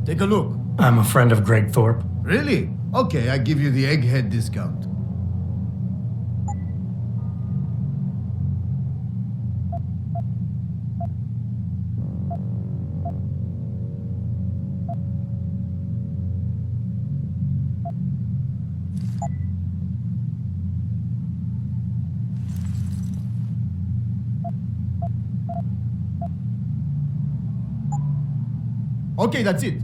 Take a look. I'm a friend of Greg Thorpe. Really? Okay, I give you the egghead discount. Okay, that's it.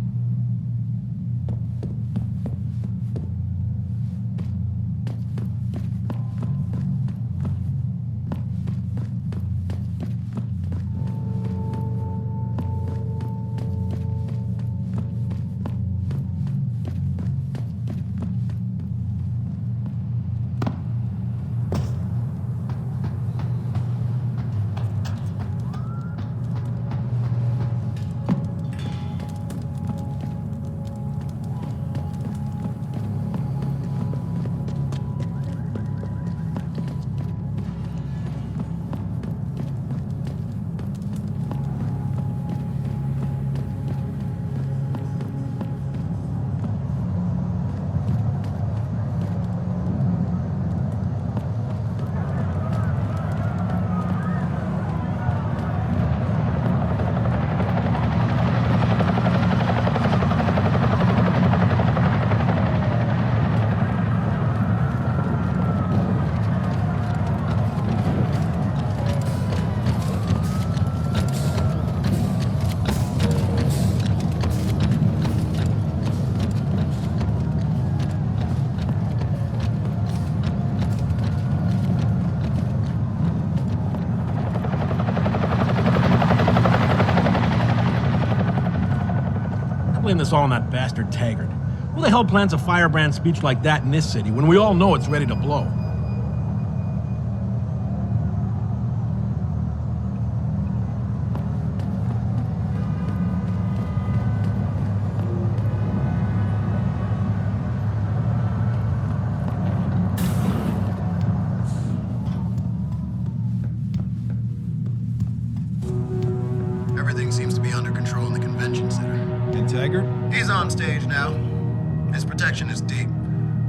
Blame this all on that bastard Taggart. Who the hell plans a firebrand speech like that in this city when we all know it's ready to blow? Everything seems to be under control in the convention center. And Taggart? He's on stage now. His protection is deep.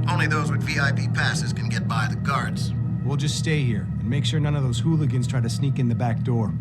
Only those with VIP passes can get by the guards. We'll just stay here and make sure none of those hooligans try to sneak in the back door.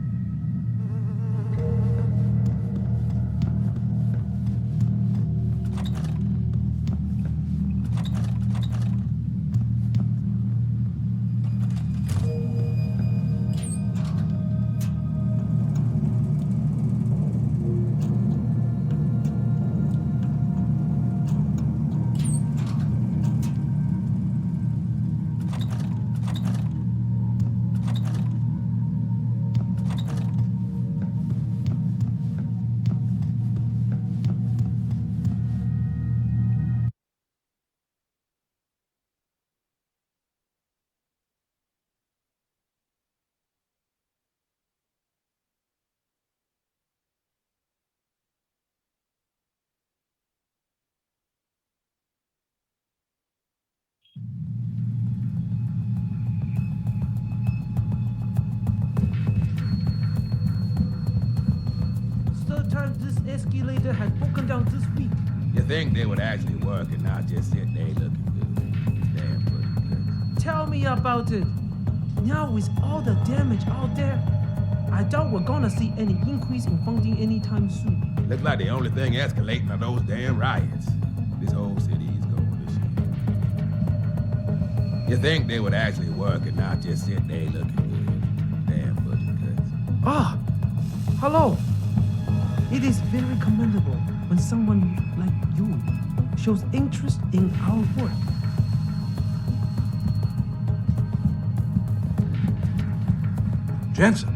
Third time this escalator has broken down this week. You think they would actually work and not just sit there looking good? Damn pretty good. Tell me about it. Now with all the damage out there, I doubt we're gonna see any increase in funding anytime soon. Looks like the only thing escalating are those damn riots. This whole city is going to shit. You think they would actually work and not just sit there looking good? Damn pretty good. Ah, hello. It is very commendable when someone like you shows interest in our work. Jensen,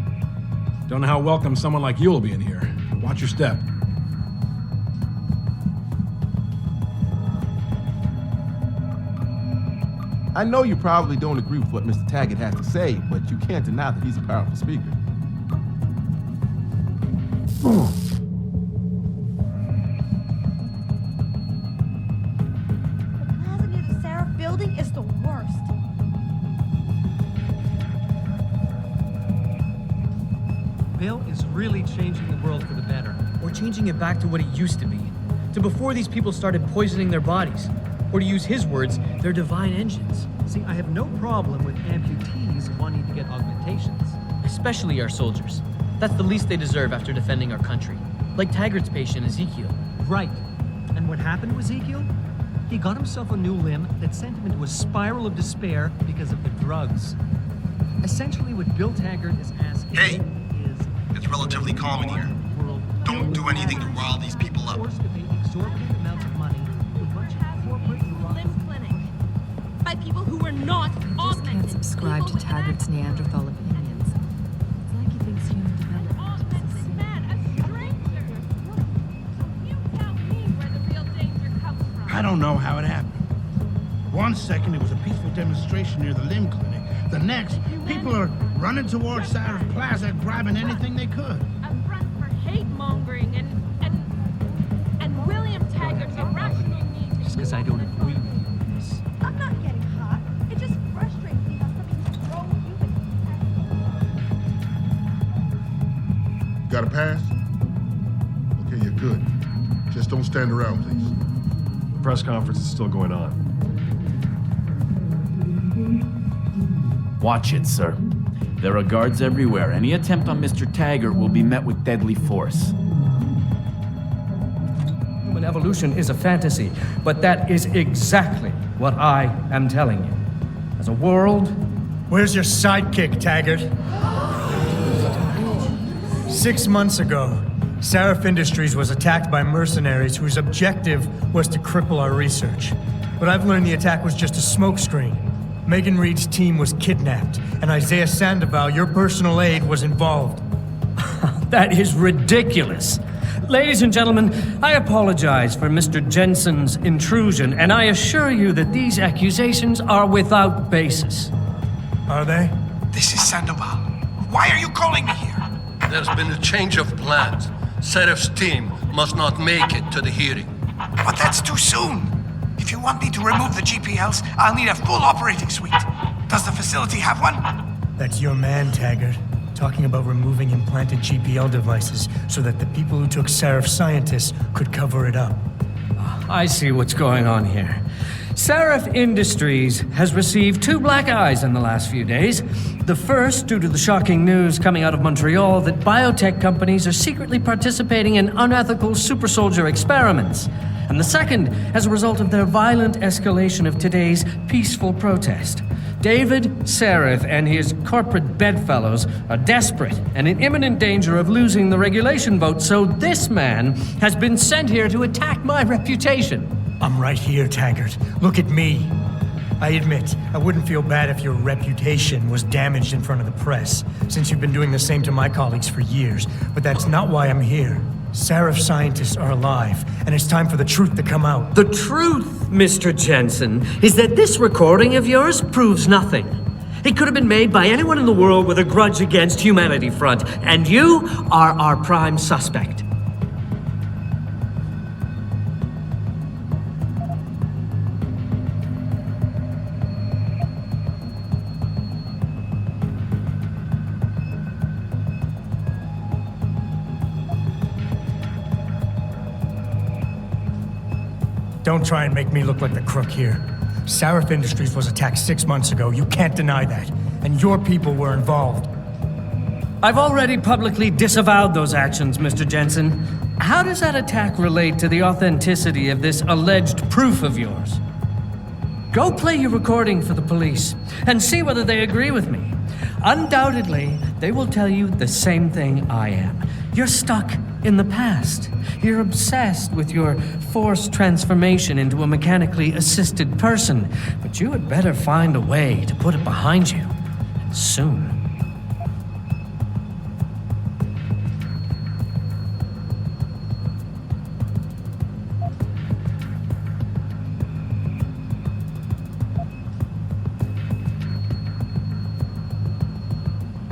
don't know how welcome someone like you will be in here. Watch your step. I know you probably don't agree with what Mr. Taggart has to say, but you can't deny that he's a powerful speaker. Building is the worst. Bill is really changing the world for the better. We're changing it back to what it used to be. to before these people started poisoning their bodies. Or to use his words, their divine engines. See, I have no problem with amputees wanting to get augmentations. Especially our soldiers. That's the least they deserve after defending our country. Like Taggart's patient, Ezekiel. Right. And what happened to Ezekiel? He got himself a new limb that sent him into a spiral of despair because of the drugs. Essentially, what Bill Taggart is asking Hey, is... it's relatively calm in here. Don't do anything to rile these people up. Forced to pay exorbitant amounts of money to a bunch of corporate Limb clinic. By people who were not augmented. Can't subscribe to Taggart's Neanderthal opinions. It's like he thinks human development is a Man, a stranger. You tell me where the real danger comes from. I don't know how it happened. One second it was a peaceful demonstration near the limb clinic. The next, people are running towards Sarah Plaza grabbing anything they could. A front for hate mongering and William Taggart's irrational need to. Just because I don't agree with you on this. I'm not getting hot. It just frustrates me how something so human. Got a pass? Okay, you're good. Just don't stand around, please. The press conference is still going on. Watch it, sir. There are guards everywhere. Any attempt on Mr. Taggart will be met with deadly force. Human evolution is a fantasy, but that is exactly what I am telling you. As a world... Where's your sidekick, Taggart? 6 months ago, Seraph Industries was attacked by mercenaries whose objective was to cripple our research. But I've learned the attack was just a smokescreen. Megan Reed's team was kidnapped, and Isaiah Sandoval, your personal aide, was involved. That is ridiculous. Ladies and gentlemen, I apologize for Mr. Jensen's intrusion, and I assure you that these accusations are without basis. Are they? This is Sandoval. Why are you calling me here? There's been a change of plans. Seraph's team must not make it to the hearing. But that's too soon. If you want me to remove the GPLs, I'll need a full operating suite. Does the facility have one? That's your man, Taggart. Talking about removing implanted GPL devices so that the people who took Seraph scientists could cover it up. I see what's going on here. Seraph Industries has received 2 black eyes in the last few days. The first, due to the shocking news coming out of Montreal that biotech companies are secretly participating in unethical super soldier experiments. And the second, as a result of their violent escalation of today's peaceful protest. David Seraph and his corporate bedfellows are desperate and in imminent danger of losing the regulation vote, so this man has been sent here to attack my reputation. I'm right here, Taggart. Look at me. I admit, I wouldn't feel bad if your reputation was damaged in front of the press, since you've been doing the same to my colleagues for years, but that's not why I'm here. Seraph scientists are alive, and it's time for the truth to come out. The truth, Mr. Jensen, is that this recording of yours proves nothing. It could have been made by anyone in the world with a grudge against Humanity Front, and you are our prime suspect. Don't try and make me look like the crook here. Seraph Industries was attacked 6 months ago. You can't deny that. And your people were involved. I've already publicly disavowed those actions, Mr. Jensen. How does that attack relate to the authenticity of this alleged proof of yours? Go play your recording for the police and see whether they agree with me. Undoubtedly, they will tell you the same thing I am. You're stuck in the past. You're obsessed with your forced transformation into a mechanically assisted person, but you had better find a way to put it behind you, and soon.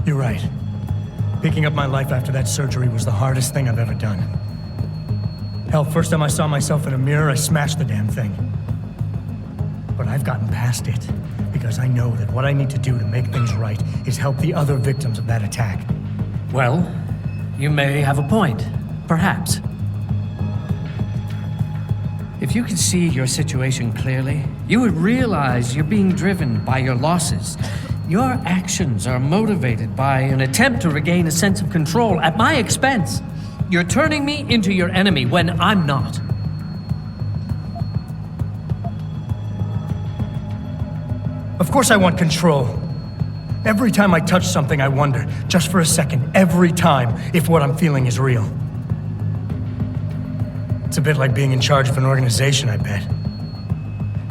You're right. Picking up my life after that surgery was the hardest thing I've ever done. Hell, first time I saw myself in a mirror, I smashed the damn thing. But I've gotten past it, because I know that what I need to do to make things right is help the other victims of that attack. Well, you may have a point. Perhaps. If you could see your situation clearly, you would realize you're being driven by your losses. Your actions are motivated by an attempt to regain a sense of control at my expense. You're turning me into your enemy when I'm not. Of course I want control. Every time I touch something, I wonder, just for a second, every time, if what I'm feeling is real. It's a bit like being in charge of an organization, I bet.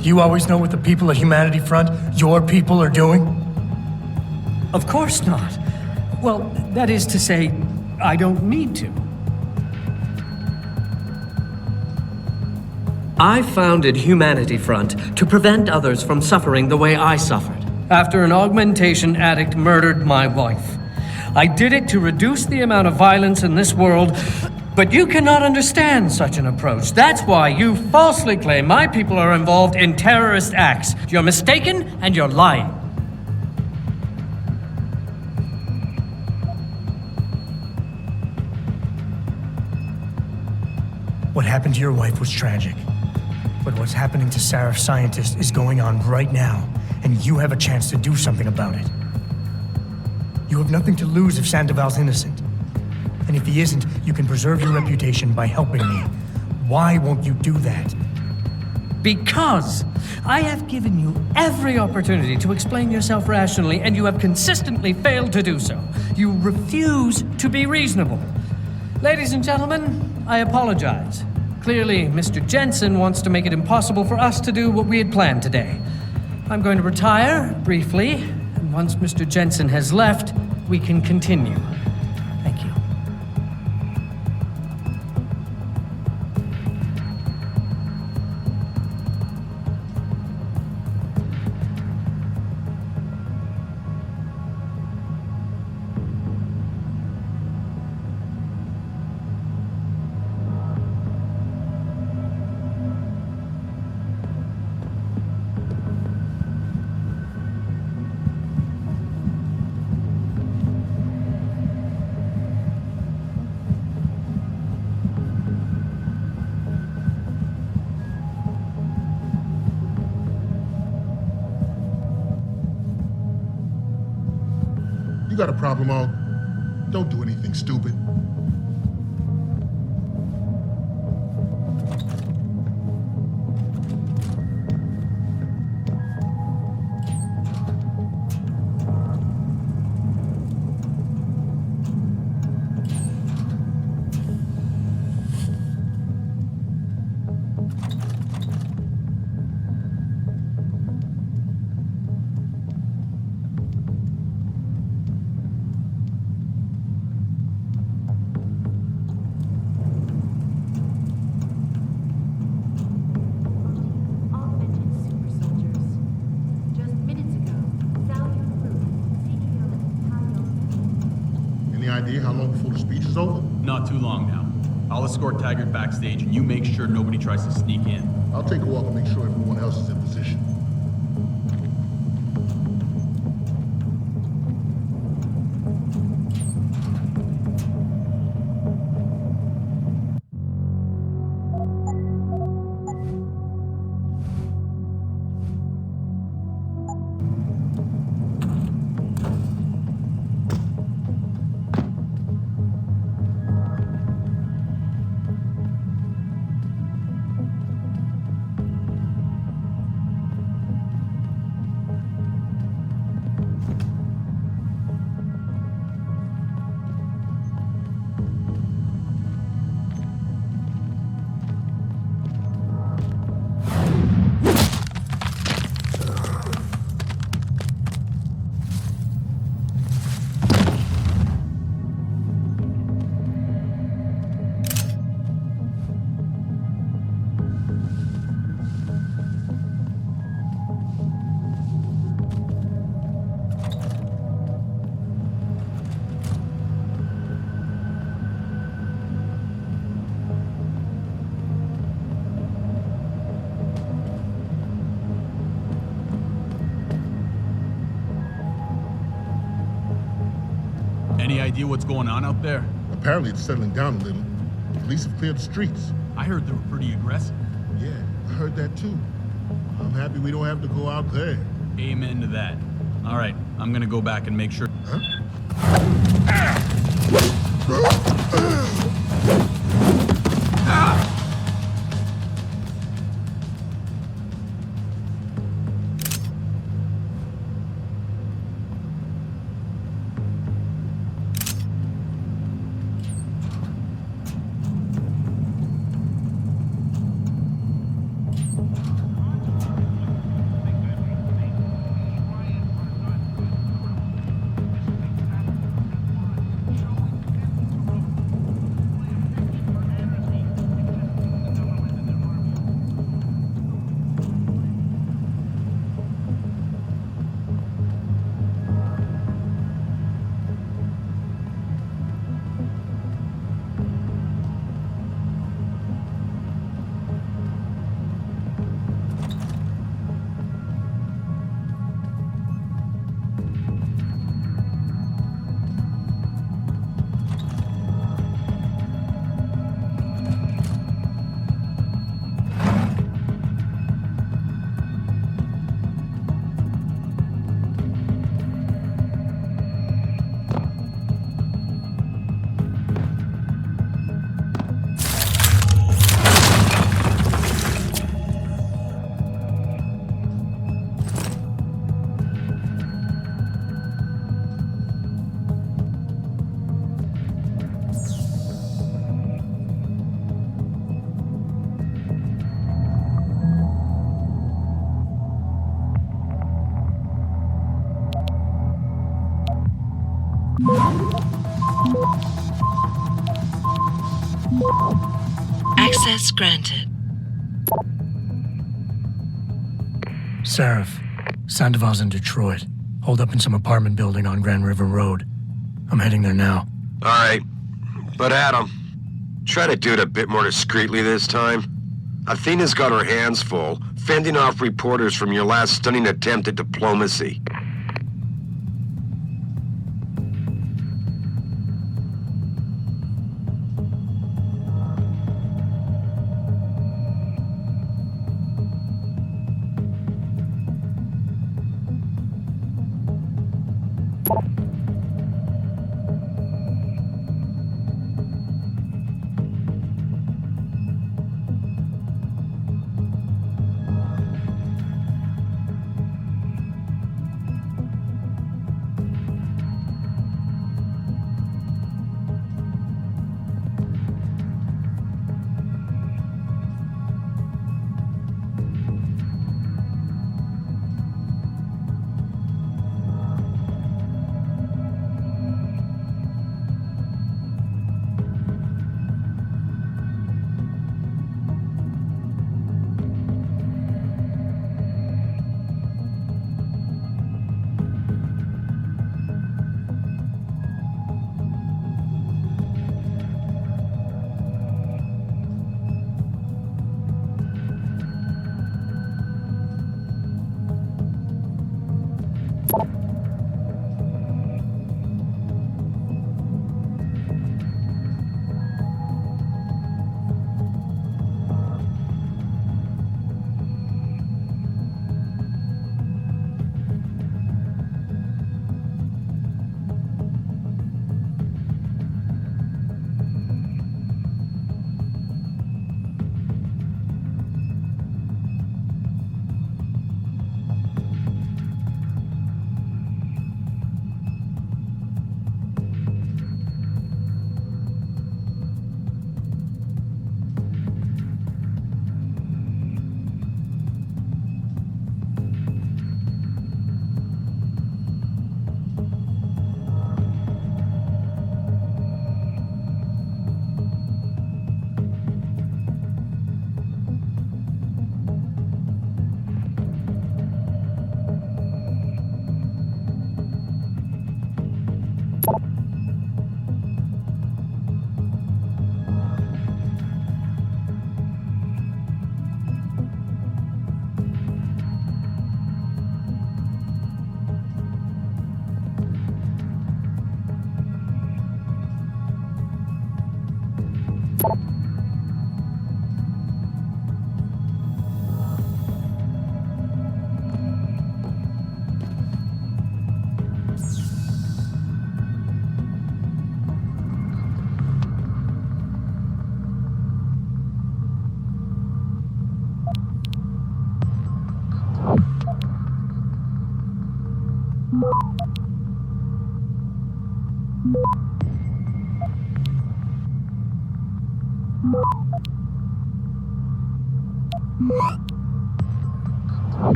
Do you always know what the people at Humanity Front, your people, are doing? Of course not. Well, that is to say, I don't need to. I founded Humanity Front to prevent others from suffering the way I suffered after an augmentation addict murdered my wife. I did it to reduce the amount of violence in this world, but you cannot understand such an approach. That's why you falsely claim my people are involved in terrorist acts. You're mistaken and you're lying. What happened to your wife was tragic. But what's happening to Sarif scientists is going on right now, and you have a chance to do something about it. You have nothing to lose if Sandoval's innocent. And if he isn't, you can preserve your reputation by helping me. Why won't you do that? Because I have given you every opportunity to explain yourself rationally, and you have consistently failed to do so. You refuse to be reasonable. Ladies and gentlemen, I apologize. Clearly, Mr. Jensen wants to make it impossible for us to do what we had planned today. I'm going to retire briefly, and once Mr. Jensen has left, we can continue. Thank you. You got a problem, All? Don't do anything stupid. Idea how long before the speech is over? Not too long now. I'll escort Taggart backstage and you make sure nobody tries to sneak in. I'll take a walk and make sure everyone else is in position. Any idea what's going on out there? Apparently it's settling down a little. The police have cleared the streets. I heard they were pretty aggressive. Yeah, I heard that too. I'm happy we don't have to go out there. Amen to that. All right, I'm gonna go back and make sure. Huh? Access granted. Seraph, Sandoval's in Detroit. Holed up in some apartment building on Grand River Road. I'm heading there now. All right. But Adam, try to do it a bit more discreetly this time. Athena's got her hands full, fending off reporters from your last stunning attempt at diplomacy.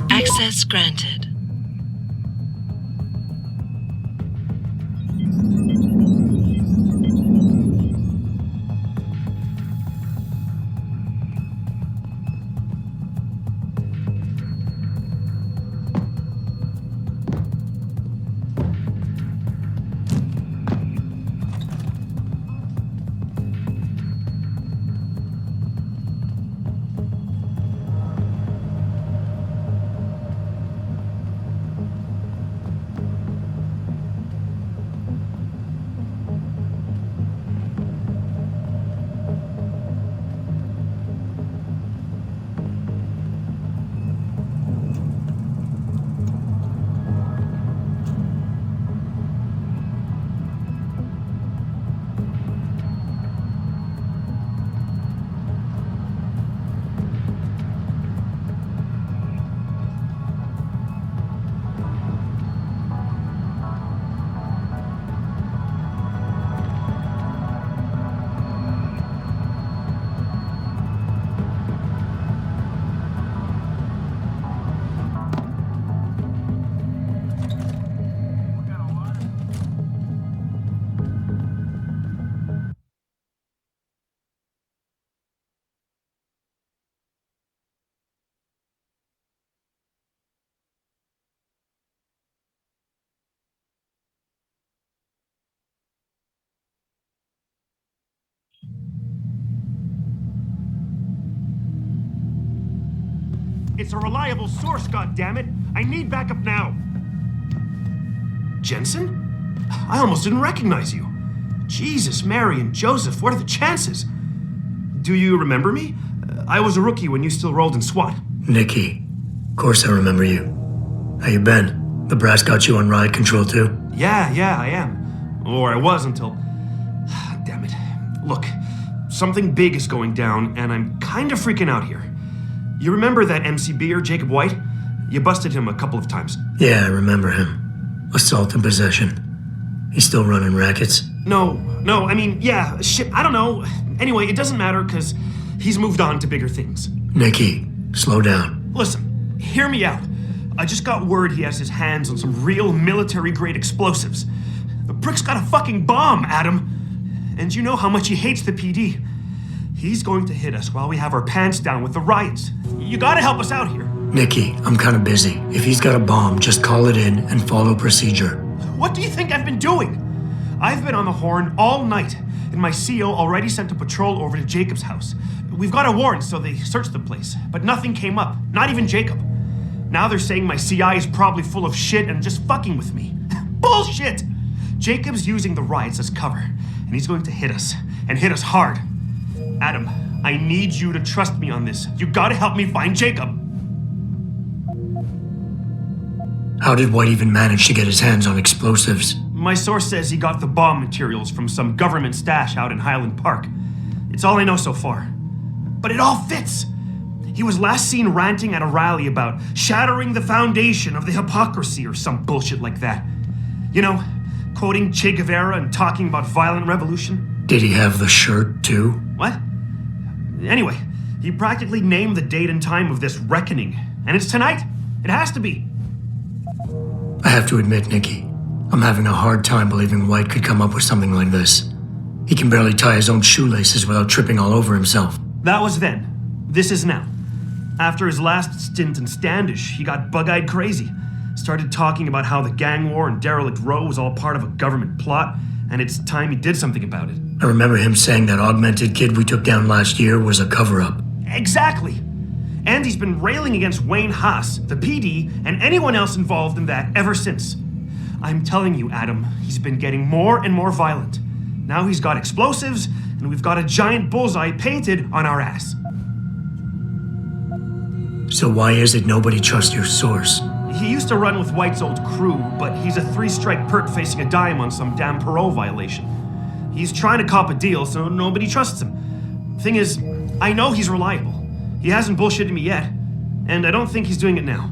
Access granted. It's a reliable source, goddammit! I need backup now! Jensen? I almost didn't recognize you. Jesus, Mary, and Joseph, what are the chances? Do you remember me? I was a rookie when you still rolled in SWAT. Nikki. Of course I remember you. How you been? The brass got you on riot control too? Yeah, I am. Or I was until... Damn it. Look, something big is going down, and I'm kind of freaking out here. You remember that MCBer, Jacob White? You busted him a couple of times. Yeah, I remember him. Assault and possession. He's still running rackets? No, I mean, yeah, shit, I don't know. Anyway, it doesn't matter, because he's moved on to bigger things. Nikki, slow down. Listen, hear me out. I just got word he has his hands on some real military-grade explosives. The prick's got a fucking bomb, Adam. And you know how much he hates the PD. He's going to hit us while we have our pants down with the riots. You gotta help us out here. Nikki, I'm kinda busy. If he's got a bomb, just call it in and follow procedure. What do you think I've been doing? I've been on the horn all night, and my CO already sent a patrol over to Jacob's house. We've got a warrant, so they searched the place, but nothing came up, not even Jacob. Now they're saying my CI is probably full of shit and just fucking with me. Bullshit! Jacob's using the riots as cover, and he's going to hit us, and hit us hard. Adam, I need you to trust me on this. You gotta help me find Jacob. How did White even manage to get his hands on explosives? My source says he got the bomb materials from some government stash out in Highland Park. It's all I know so far. But it all fits. He was last seen ranting at a rally about shattering the foundation of the hypocrisy or some bullshit like that. You know, quoting Che Guevara and talking about violent revolution. Did he have the shirt, too? What? Anyway, he practically named the date and time of this reckoning. And it's tonight. It has to be. I have to admit, Nikki, I'm having a hard time believing White could come up with something like this. He can barely tie his own shoelaces without tripping all over himself. That was then. This is now. After his last stint in Standish, he got bug-eyed crazy. Started talking about how the gang war in Derelict Row was all part of a government plot, and it's time he did something about it. I remember him saying that augmented kid we took down last year was a cover-up. Exactly. And he's been railing against Wayne Haas, the PD, and anyone else involved in that ever since. I'm telling you, Adam, he's been getting more and more violent. Now he's got explosives, and we've got a giant bullseye painted on our ass. So why is it nobody trusts your source? He used to run with White's old crew, but he's a 3-strike pert facing a dime on some damn parole violation. He's trying to cop a deal, so nobody trusts him. Thing is, I know he's reliable. He hasn't bullshitted me yet, and I don't think he's doing it now.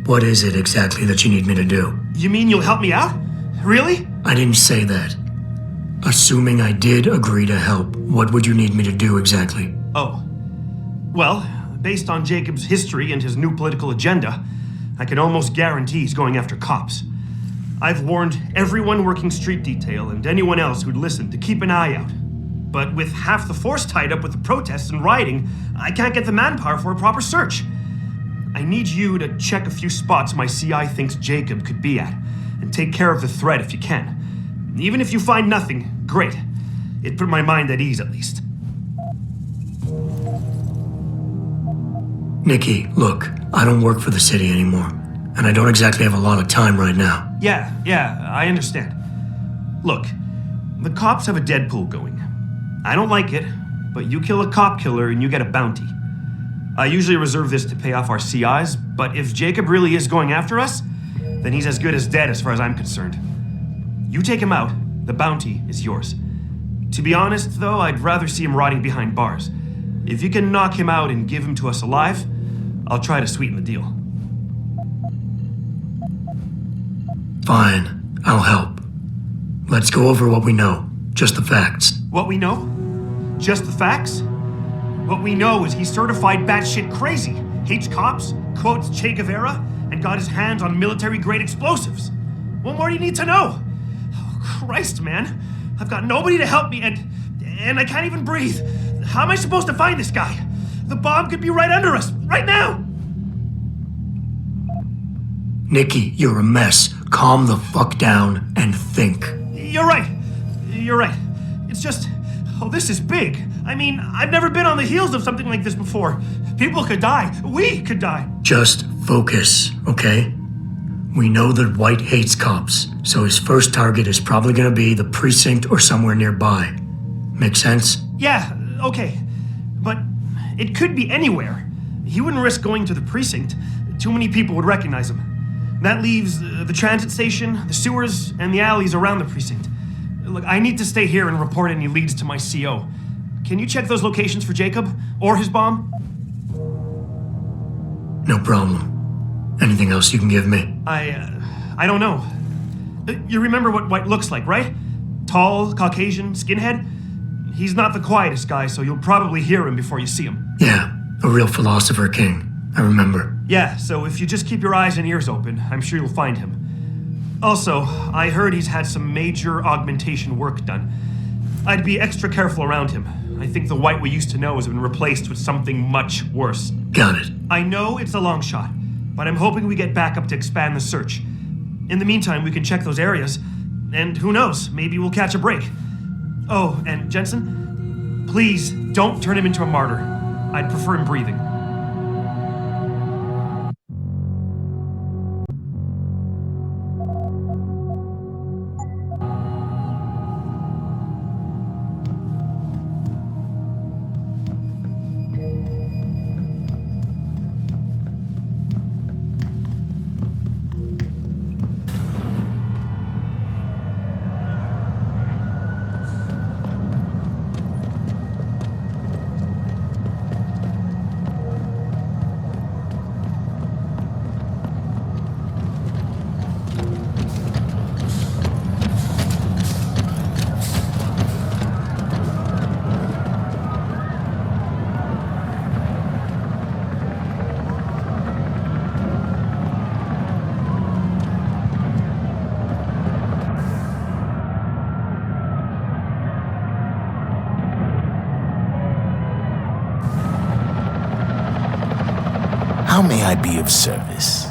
What is it exactly that you need me to do? You mean you'll help me out? Really? I didn't say that. Assuming I did agree to help, what would you need me to do exactly? Oh. Well, based on Jacob's history and his new political agenda, I can almost guarantee he's going after cops. I've warned everyone working street detail and anyone else who'd listen to keep an eye out. But with half the force tied up with the protests and rioting, I can't get the manpower for a proper search. I need you to check a few spots my CI thinks Jacob could be at, and take care of the threat if you can. Even if you find nothing, great. It put my mind at ease, at least. Nikki, look, I don't work for the city anymore, and I don't exactly have a lot of time right now. Yeah, I understand. Look, the cops have a Deadpool going. I don't like it, but you kill a cop killer and you get a bounty. I usually reserve this to pay off our CIs, but if Jacob really is going after us, then he's as good as dead as far as I'm concerned. You take him out, the bounty is yours. To be honest, though, I'd rather see him rotting behind bars. If you can knock him out and give him to us alive, I'll try to sweeten the deal. Fine, I'll help. Let's go over what we know, just the facts. What we know? Just the facts? What we know is he's certified batshit crazy, hates cops, quotes Che Guevara, and got his hands on military-grade explosives. What more do you need to know? Oh, Christ, man. I've got nobody to help me, and I can't even breathe. How am I supposed to find this guy? The bomb could be right under us, right now! Nikki, you're a mess. Calm the fuck down and think. You're right. It's just, this is big. I mean, I've never been on the heels of something like this before. People could die. We could die. Just focus, okay? We know that White hates cops, so his first target is probably gonna be the precinct or somewhere nearby. Make sense? Yeah, okay. But it could be anywhere. He wouldn't risk going to the precinct. Too many people would recognize him. That leaves the transit station, the sewers, and the alleys around the precinct. Look, I need to stay here and report any leads to my CO. Can you check those locations for Jacob? Or his bomb? No problem. Anything else you can give me? I don't know. You remember what White looks like, right? Tall, Caucasian, skinhead? He's not the quietest guy, so you'll probably hear him before you see him. Yeah, a real philosopher king. I remember. Yeah, so if you just keep your eyes and ears open, I'm sure you'll find him. Also, I heard he's had some major augmentation work done. I'd be extra careful around him. I think the White we used to know has been replaced with something much worse. Got it. I know it's a long shot, but I'm hoping we get backup to expand the search. In the meantime, we can check those areas, and who knows, maybe we'll catch a break. Oh, and Jensen, please don't turn him into a martyr. I'd prefer him breathing. How may I be of service?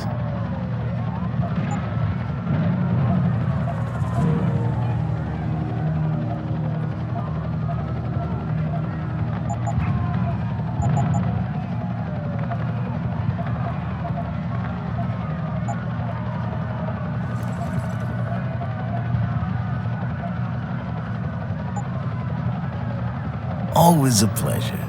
Always a pleasure.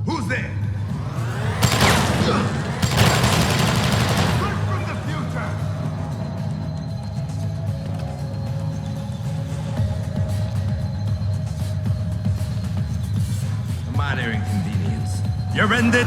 Who's there? A minor inconvenience. You're ended.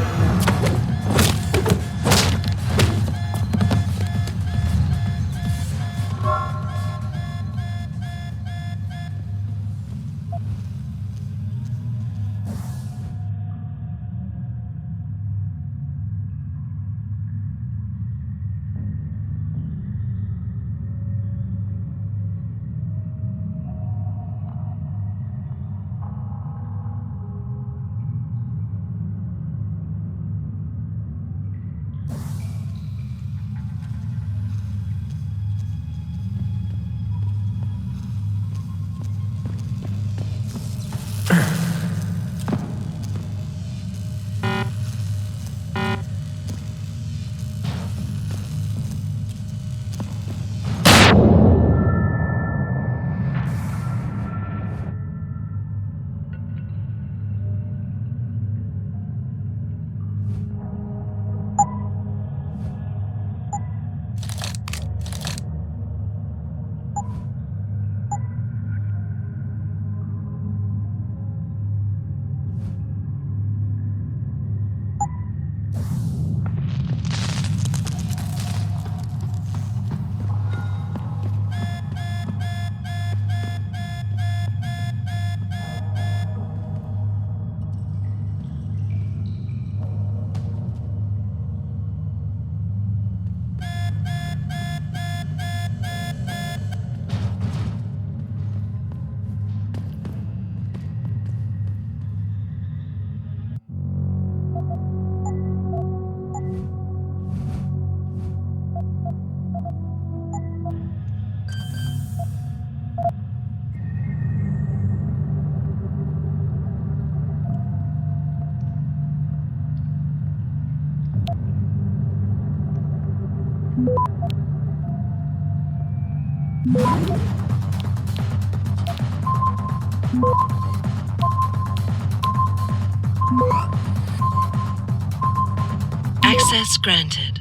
Access granted.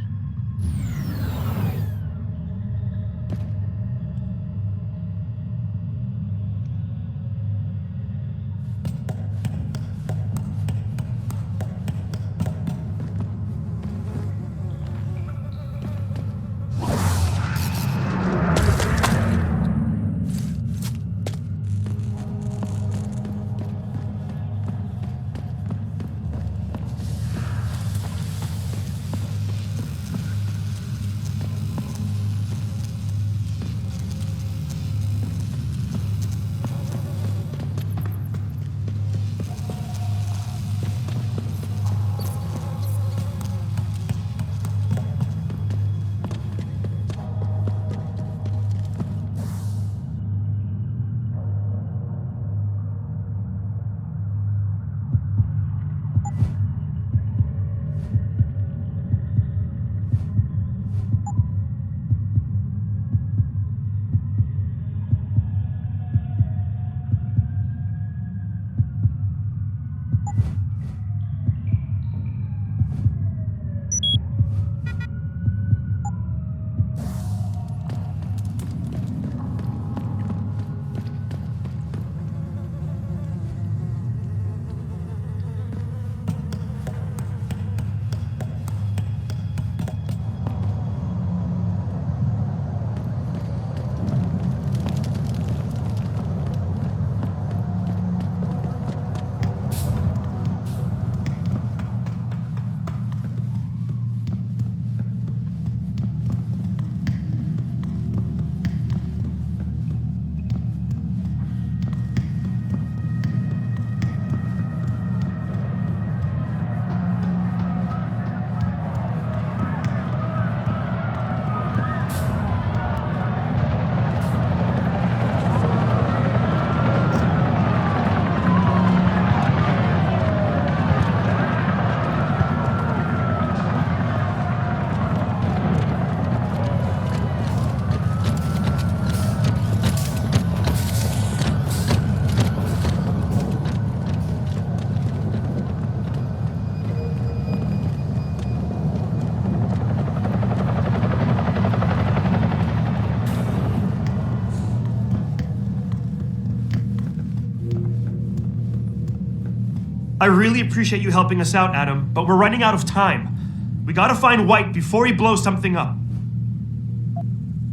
I really appreciate you helping us out, Adam, but we're running out of time. We gotta find White before he blows something up.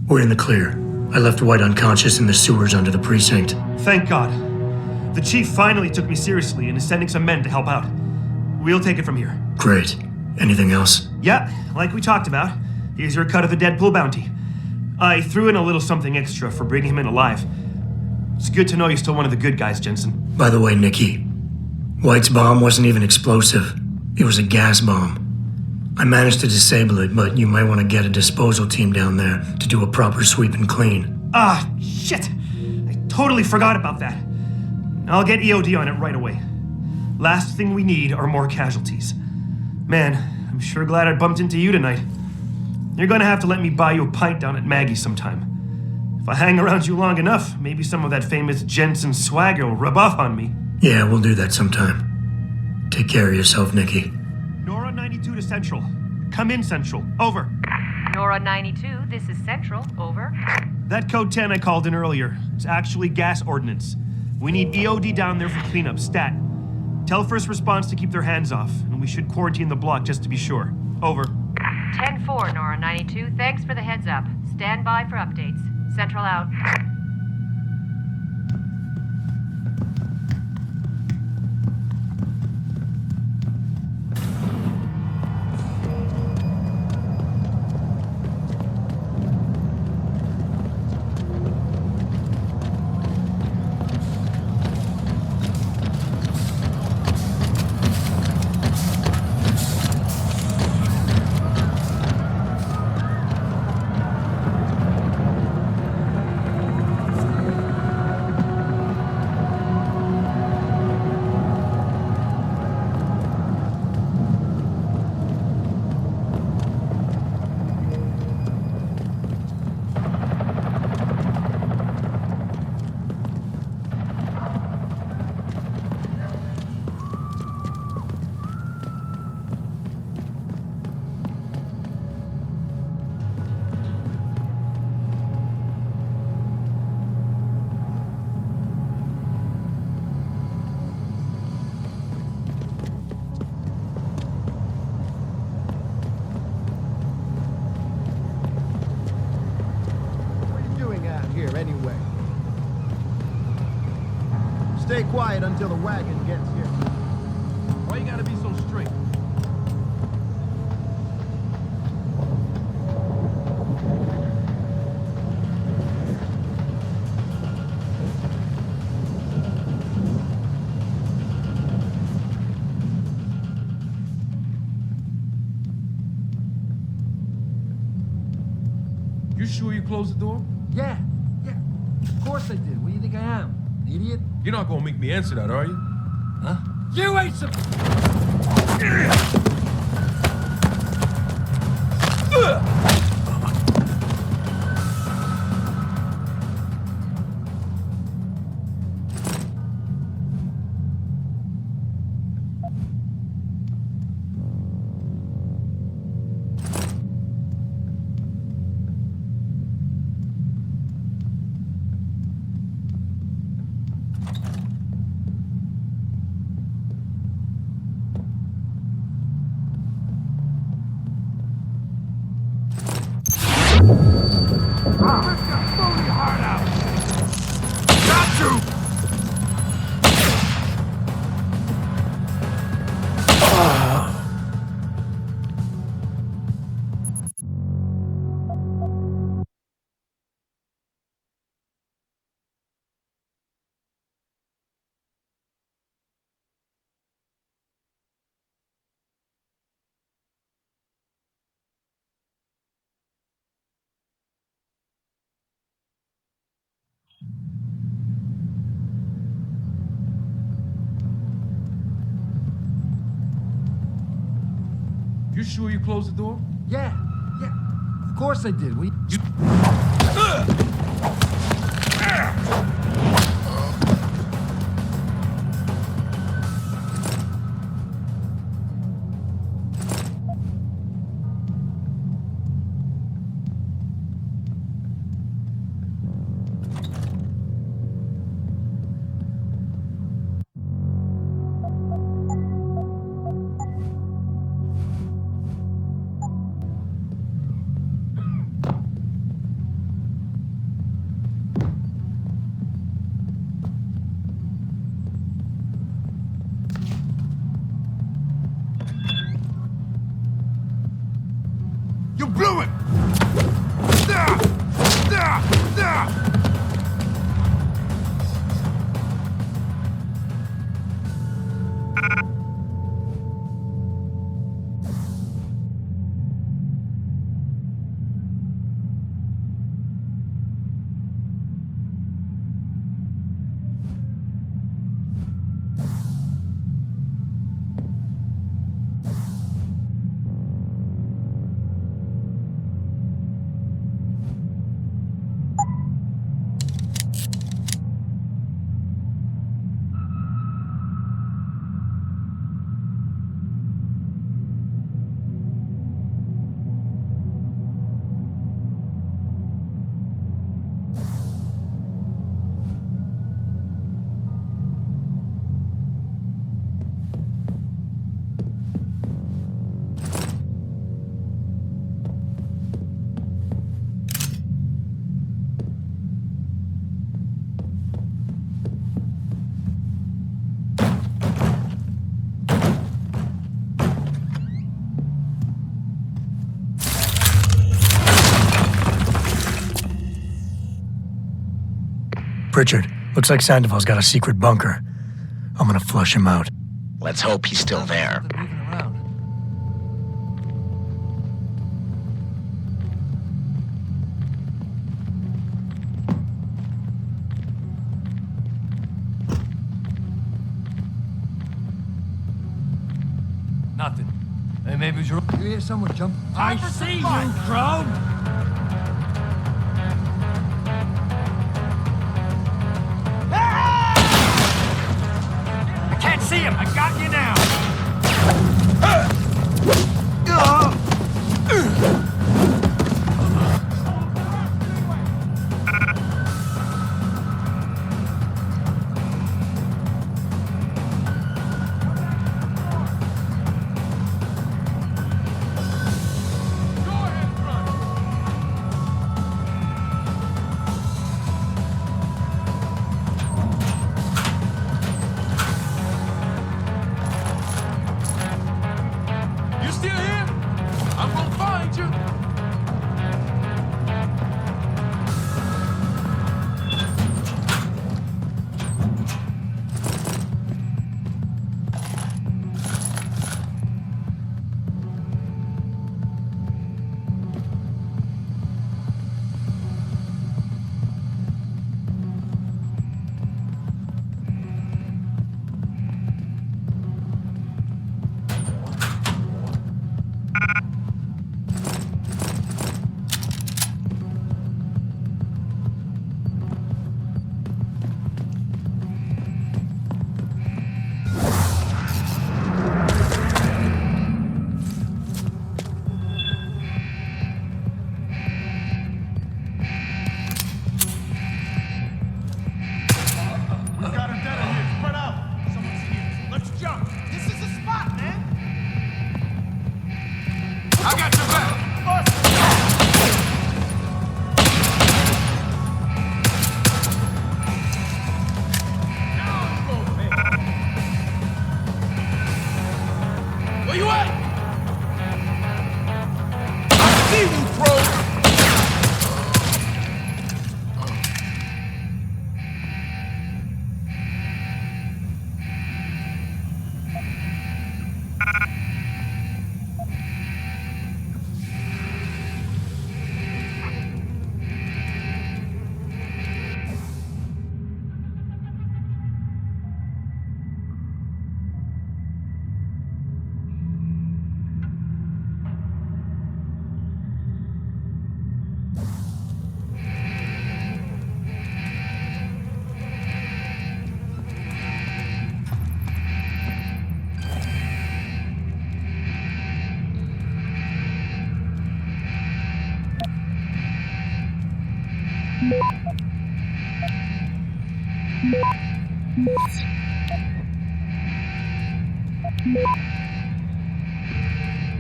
We're in the clear. I left White unconscious in the sewers under the precinct. Thank God. The chief finally took me seriously and is sending some men to help out. We'll take it from here. Great. Anything else? Yeah, like we talked about. Here's your cut of the Deadpool bounty. I threw in a little something extra for bringing him in alive. It's good to know you're still one of the good guys, Jensen. By the way, Nikki, White's bomb wasn't even explosive. It was a gas bomb. I managed to disable it, but you might want to get a disposal team down there to do a proper sweep and clean. Ah, shit! I totally forgot about that. I'll get EOD on it right away. Last thing we need are more casualties. Man, I'm sure glad I bumped into you tonight. You're gonna have to let me buy you a pint down at Maggie's sometime. If I hang around you long enough, maybe some of that famous Jensen swagger will rub off on me. Yeah, we'll do that sometime. Take care of yourself, Nikki. Nora 92 to Central. Come in, Central. Over. Nora 92, this is Central. Over. That code 10 I called in earlier. It's actually gas ordnance. We need EOD down there for cleanup, stat. Tell first response to keep their hands off, and we should quarantine the block just to be sure. Over. 10-4, Nora 92. Thanks for the heads up. Stand by for updates. Central out. here anyway? Stay quiet until the wagon gets here. Why you gotta be so strict? You sure you closed the door? Yeah. Of course I did. What do you think I am? An idiot? You're not gonna make me answer that, are you? Huh? You ain't some... You sure you closed the door? Yeah. Of course I did. What do you... You blew it! Pritchard, looks like Sandoval's got a secret bunker. I'm gonna flush him out. Let's hope he's still there. Nothing. Hey, maybe it was your... You hear someone jump? I see you, crone! I can't see him. I got you now.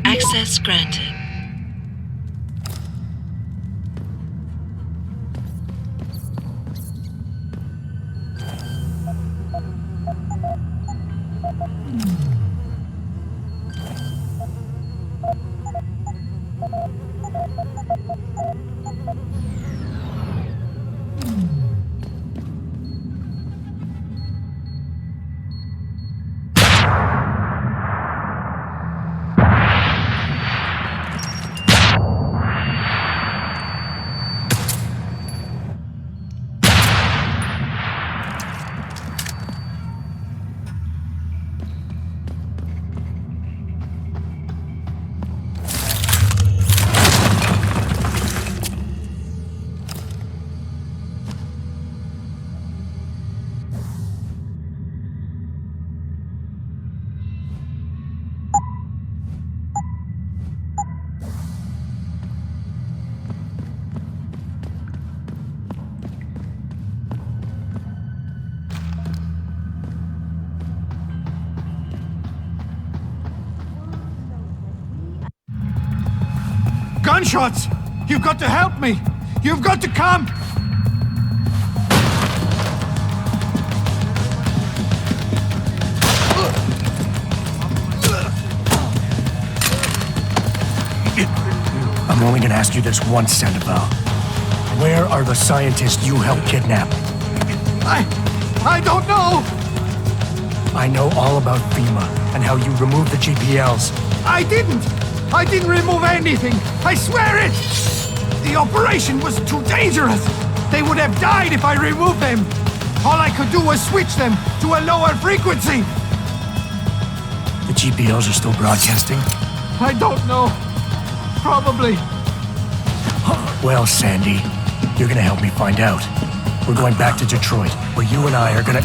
Access granted. Gunshots! You've got to help me! You've got to come! I'm only gonna ask you this once, Sandoval. Where are the scientists you helped kidnap? I don't know! I know all about FEMA and how you removed the GPLs. I didn't remove anything! I swear it! The operation was too dangerous! They would have died if I removed them! All I could do was switch them to a lower frequency! The GPLs are still broadcasting? I don't know. Probably. Well, Sandy, you're gonna help me find out. We're going back to Detroit, where you and I are gonna...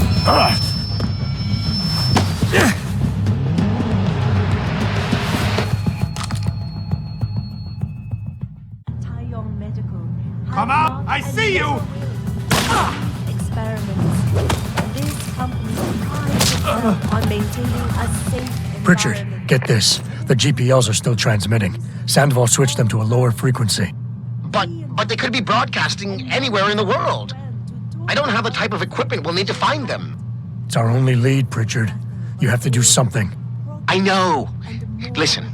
Come out! I see you! Experiments. This company prides itself on maintaining a safe Pritchard, get this. The GPLs are still transmitting. Sandoval switched them to a lower frequency. But they could be broadcasting anywhere in the world. I don't have the type of equipment we'll need to find them. It's our only lead, Pritchard. You have to do something. I know. Listen,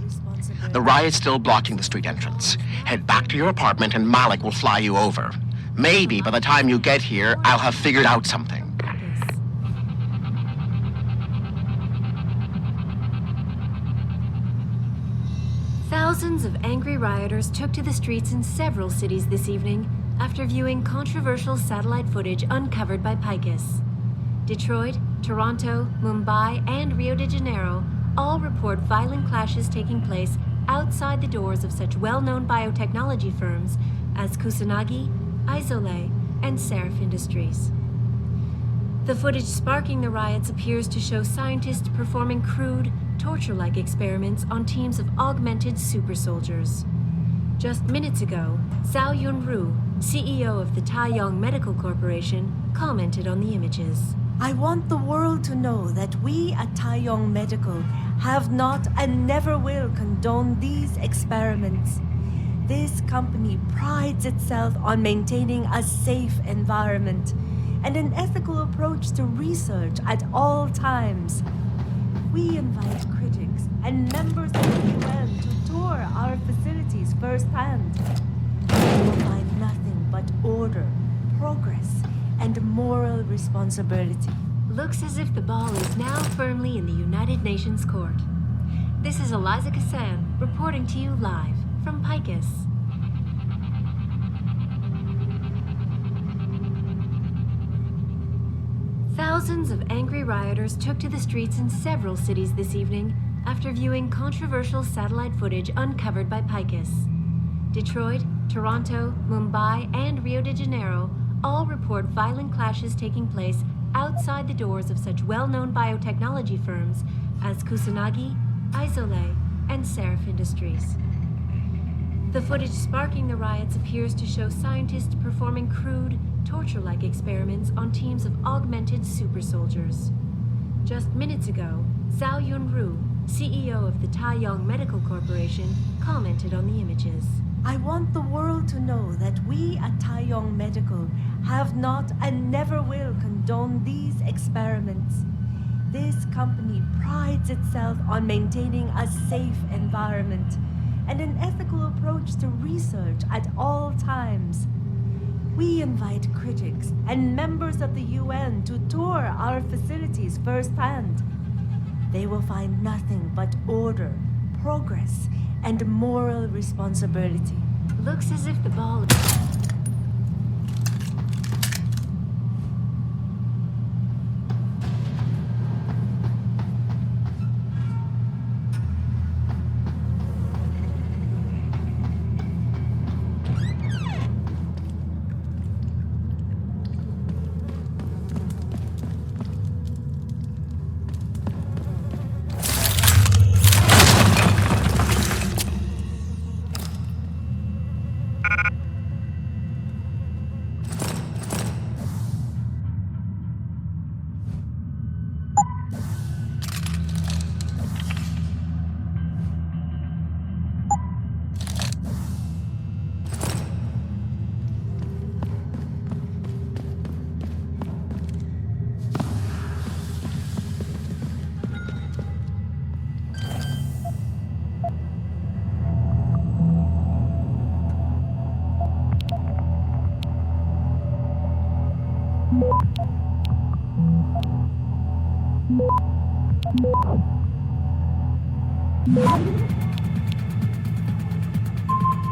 the riot's still blocking the street entrance. Head back to your apartment and Malik will fly you over. Maybe by the time you get here, I'll have figured out something. Thousands of angry rioters took to the streets in several cities this evening after viewing controversial satellite footage uncovered by Picus. Detroit, Toronto, Mumbai, and Rio de Janeiro all report violent clashes taking place outside the doors of such well-known biotechnology firms as Kusanagi, Isole, and Seraph Industries. The footage sparking the riots appears to show scientists performing crude, torture-like experiments on teams of augmented super soldiers. Just minutes ago, Zhao Yunru, CEO of the Taiyong Medical Corporation, commented on the images. I want the world to know that we at Taiyong Medical have not and never will condone these experiments. This company prides itself on maintaining a safe environment and an ethical approach to research at all times. We invite critics and members of the UN to tour our facilities firsthand. They will find nothing but order, progress, and moral responsibility. Looks as if the ball is now firmly in the United Nations Court. This is Eliza Kassan reporting to you live from Picus. Thousands of angry rioters took to the streets in several cities this evening after viewing controversial satellite footage uncovered by Picus. Detroit, Toronto, Mumbai, and Rio de Janeiro all report violent clashes taking place outside the doors of such well-known biotechnology firms as Kusanagi, Isole, and Seraph Industries. The footage sparking the riots appears to show scientists performing crude, torture-like experiments on teams of augmented super soldiers. Just minutes ago, Zhao Yunru, CEO of the Taiyong Medical Corporation, commented on the images. I want the world to know that we at Taiyong Medical have not and never will condone these experiments. This company prides itself on maintaining a safe environment and an ethical approach to research at all times. We invite critics and members of the UN to tour our facilities firsthand. They will find nothing but order, progress, and moral responsibility. Looks as if the ball...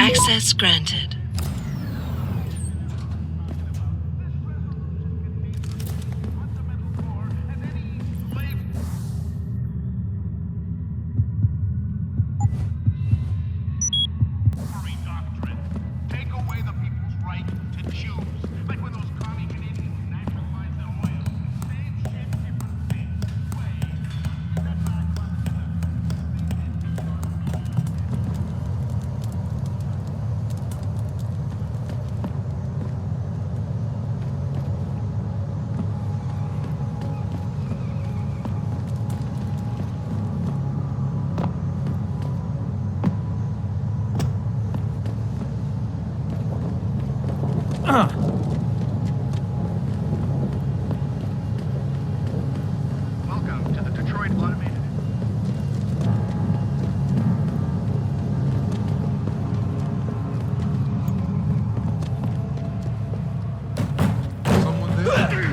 Access granted. Welcome to the Detroit Automated. Someone there?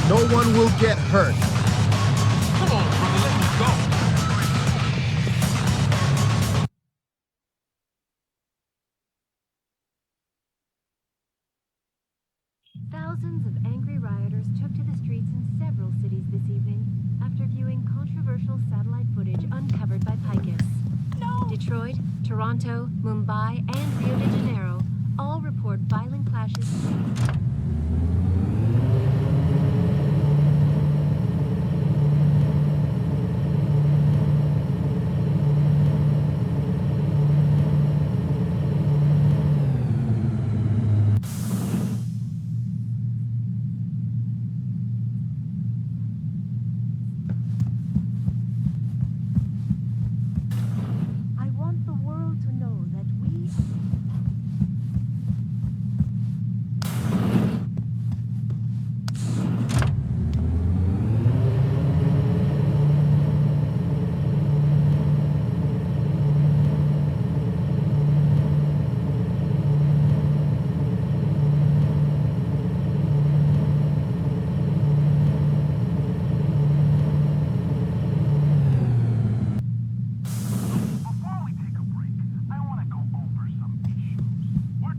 No one will get hurt. Come on, brother, let me go. Thousands of angry rioters took to the streets in several cities this evening after viewing controversial satellite footage uncovered by Picus. Detroit, Toronto, Mumbai, and Rio de Janeiro all report violent clashes. I want the world to know that we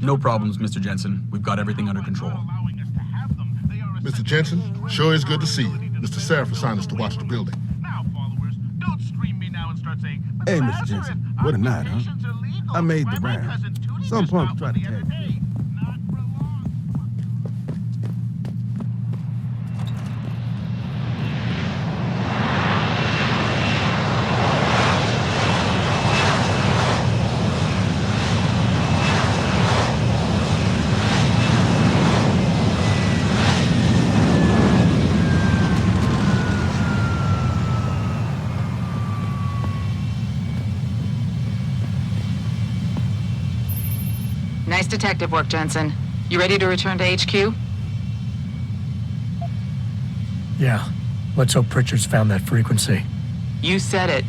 No problems, Mr. Jensen. We've got everything under control. Mr. Jensen, sure is good to see you. Mr. Seraph assigned us to watch the building. Hey, Mr. Jensen, what a night, huh? I made the round. Some punks tried to tag me. Nice detective work, Jensen. You ready to return to HQ? Yeah. Let's hope Pritchard's found that frequency. You said it.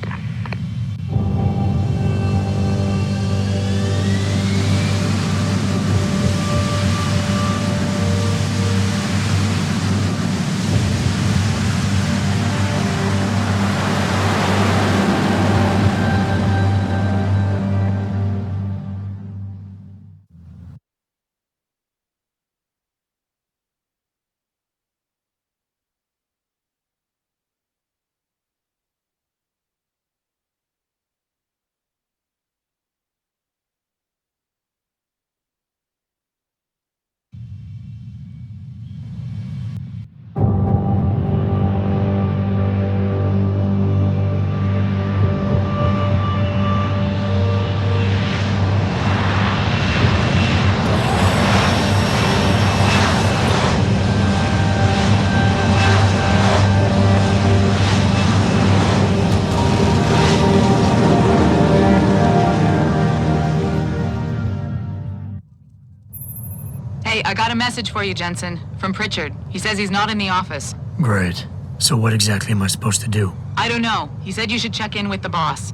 Hey, I got a message for you, Jensen. From Pritchard. He says he's not in the office. Great. So what exactly am I supposed to do? I don't know. He said you should check in with the boss.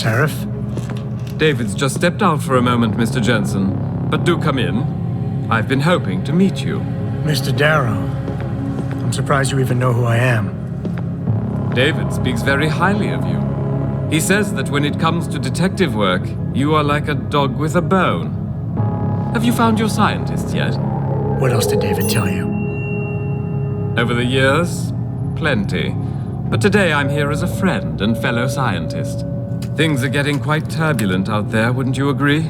Seraph? David's just stepped out for a moment, Mr. Jensen. But do come in. I've been hoping to meet you. Mr. Darrow. I'm surprised you even know who I am. David speaks very highly of you. He says that when it comes to detective work, you are like a dog with a bone. Have you found your scientist yet? What else did David tell you? Over the years, plenty. But today I'm here as a friend and fellow scientist. Things are getting quite turbulent out there, wouldn't you agree?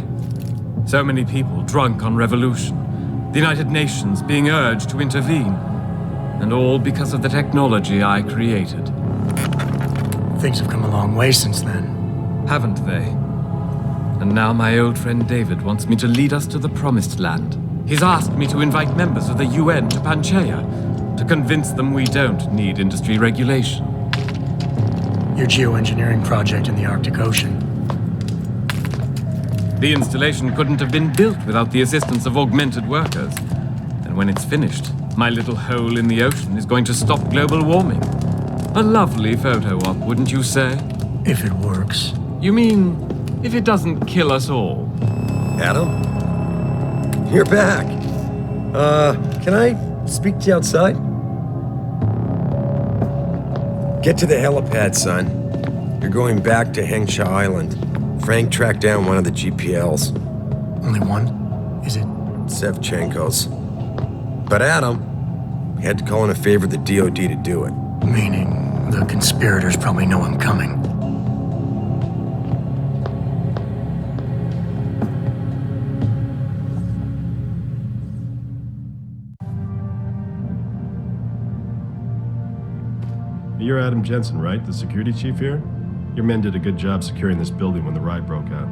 So many people drunk on revolution. The United Nations being urged to intervene. And all because of the technology I created. Things have come a long way since then. Haven't they? And now my old friend David wants me to lead us to the Promised Land. He's asked me to invite members of the UN to Panchaea, to convince them we don't need industry regulation. Your geoengineering project in the Arctic Ocean. The installation couldn't have been built without the assistance of augmented workers. And when it's finished, my little hole in the ocean is going to stop global warming. A lovely photo op, wouldn't you say? If it works. You mean, if it doesn't kill us all? Adam? You're back. Can I speak to you outside? Get to the helipad, son. You're going back to Hengsha Island. Frank tracked down one of the GPLs. Only one? Is it? Sevchenko's. But Adam, we had to call in a favor of the DOD to do it. Meaning, the conspirators probably know I'm coming. You're Adam Jensen, right? The security chief here? Your men did a good job securing this building when the riot broke out.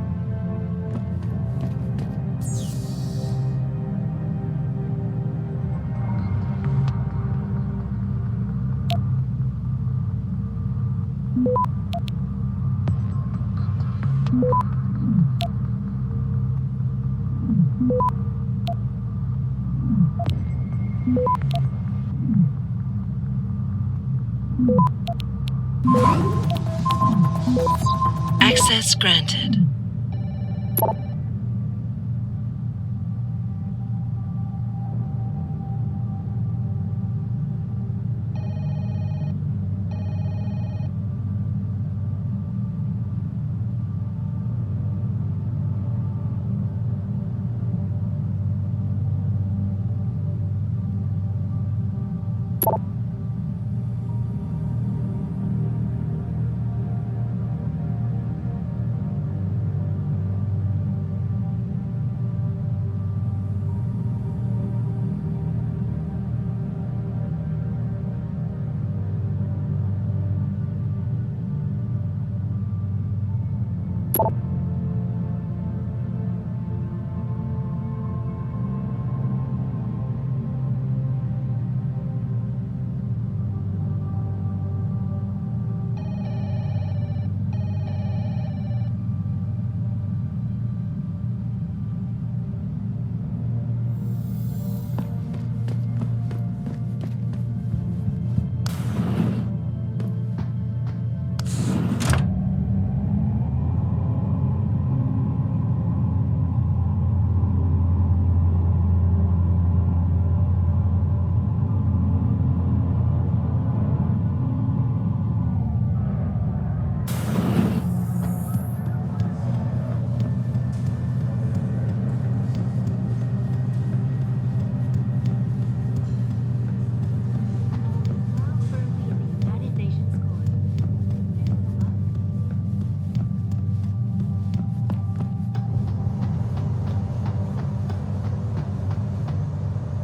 Access granted.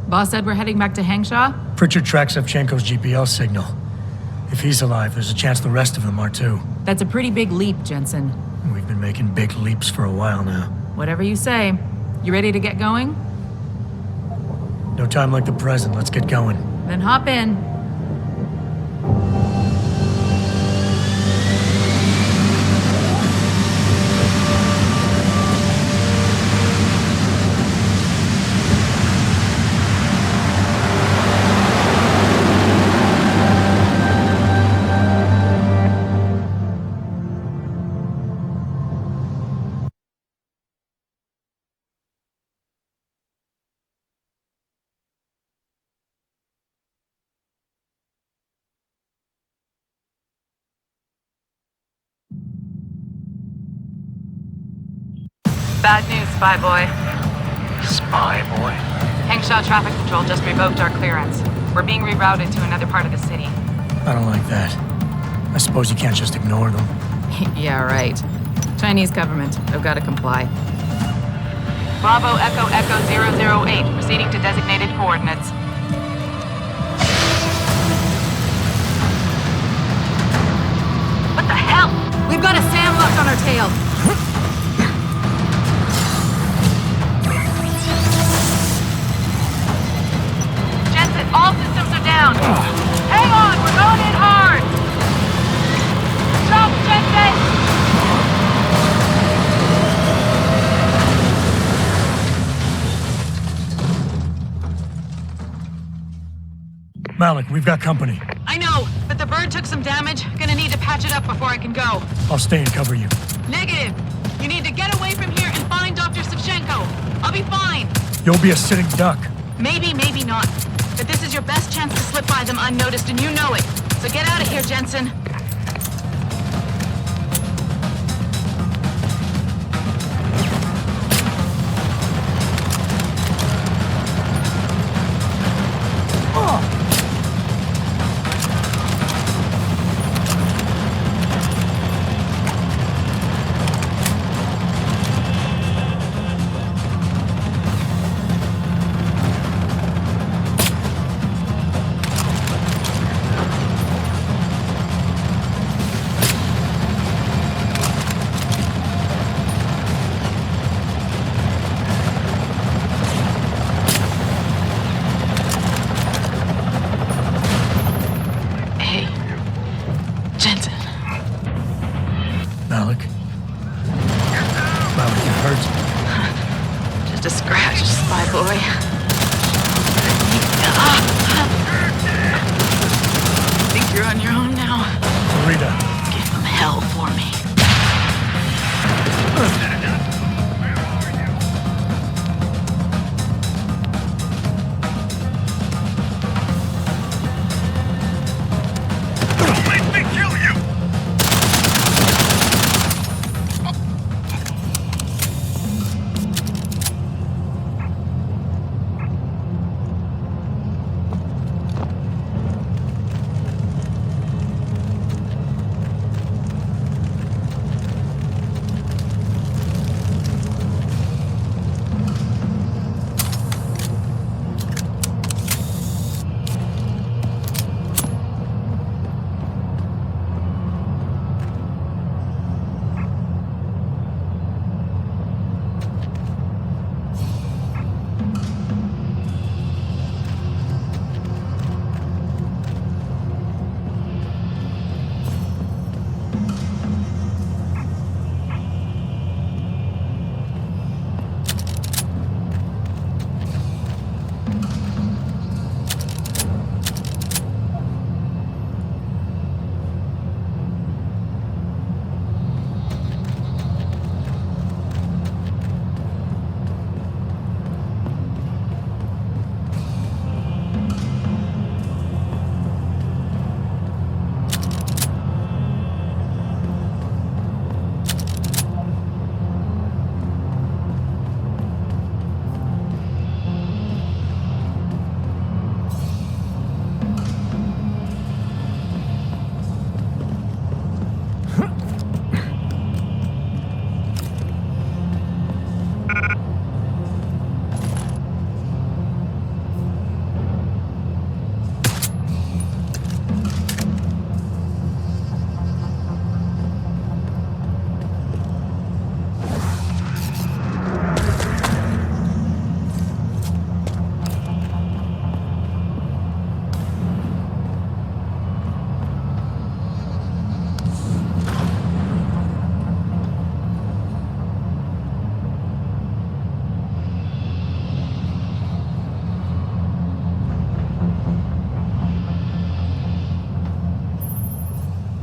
Boss said we're heading back to Hengsha? Pritchard tracks Sevchenko's GPL signal. If he's alive, there's a chance the rest of them are too. That's a pretty big leap, Jensen. We've been making big leaps for a while now. Whatever you say. You ready to get going? No time like the present. Let's get going. Then hop in. Bad news, Spy Boy. Spy Boy? Hengsha Traffic Control just revoked our clearance. We're being rerouted to another part of the city. I don't like that. I suppose you can't just ignore them. Yeah, right. Chinese government. I've got to comply. Bravo Echo Echo 008, proceeding to designated coordinates. What the hell? We've got a SAM locked on our tail. Malik, we've got company. I know, but the bird took some damage. Gonna need to patch it up before I can go. I'll stay and cover you. Negative. You need to get away from here and find Dr. Savchenko. I'll be fine. You'll be a sitting duck. Maybe, maybe not. But this is your best chance to slip by them unnoticed, and you know it. So get out of here, Jensen. Malik? Malik, you hurt? Just a scratch, spy boy. Think you're on your own now? Rita. Give them hell for me.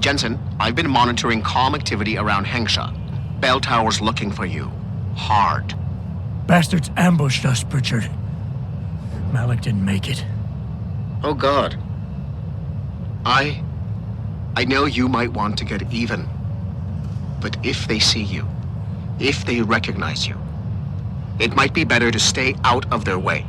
Jensen, I've been monitoring comm activity around Hengsha. Bell Tower's looking for you. Hard. Bastards ambushed us, Pritchard. Malik didn't make it. Oh, God. I know you might want to get even. But if they see you, if they recognize you, it might be better to stay out of their way.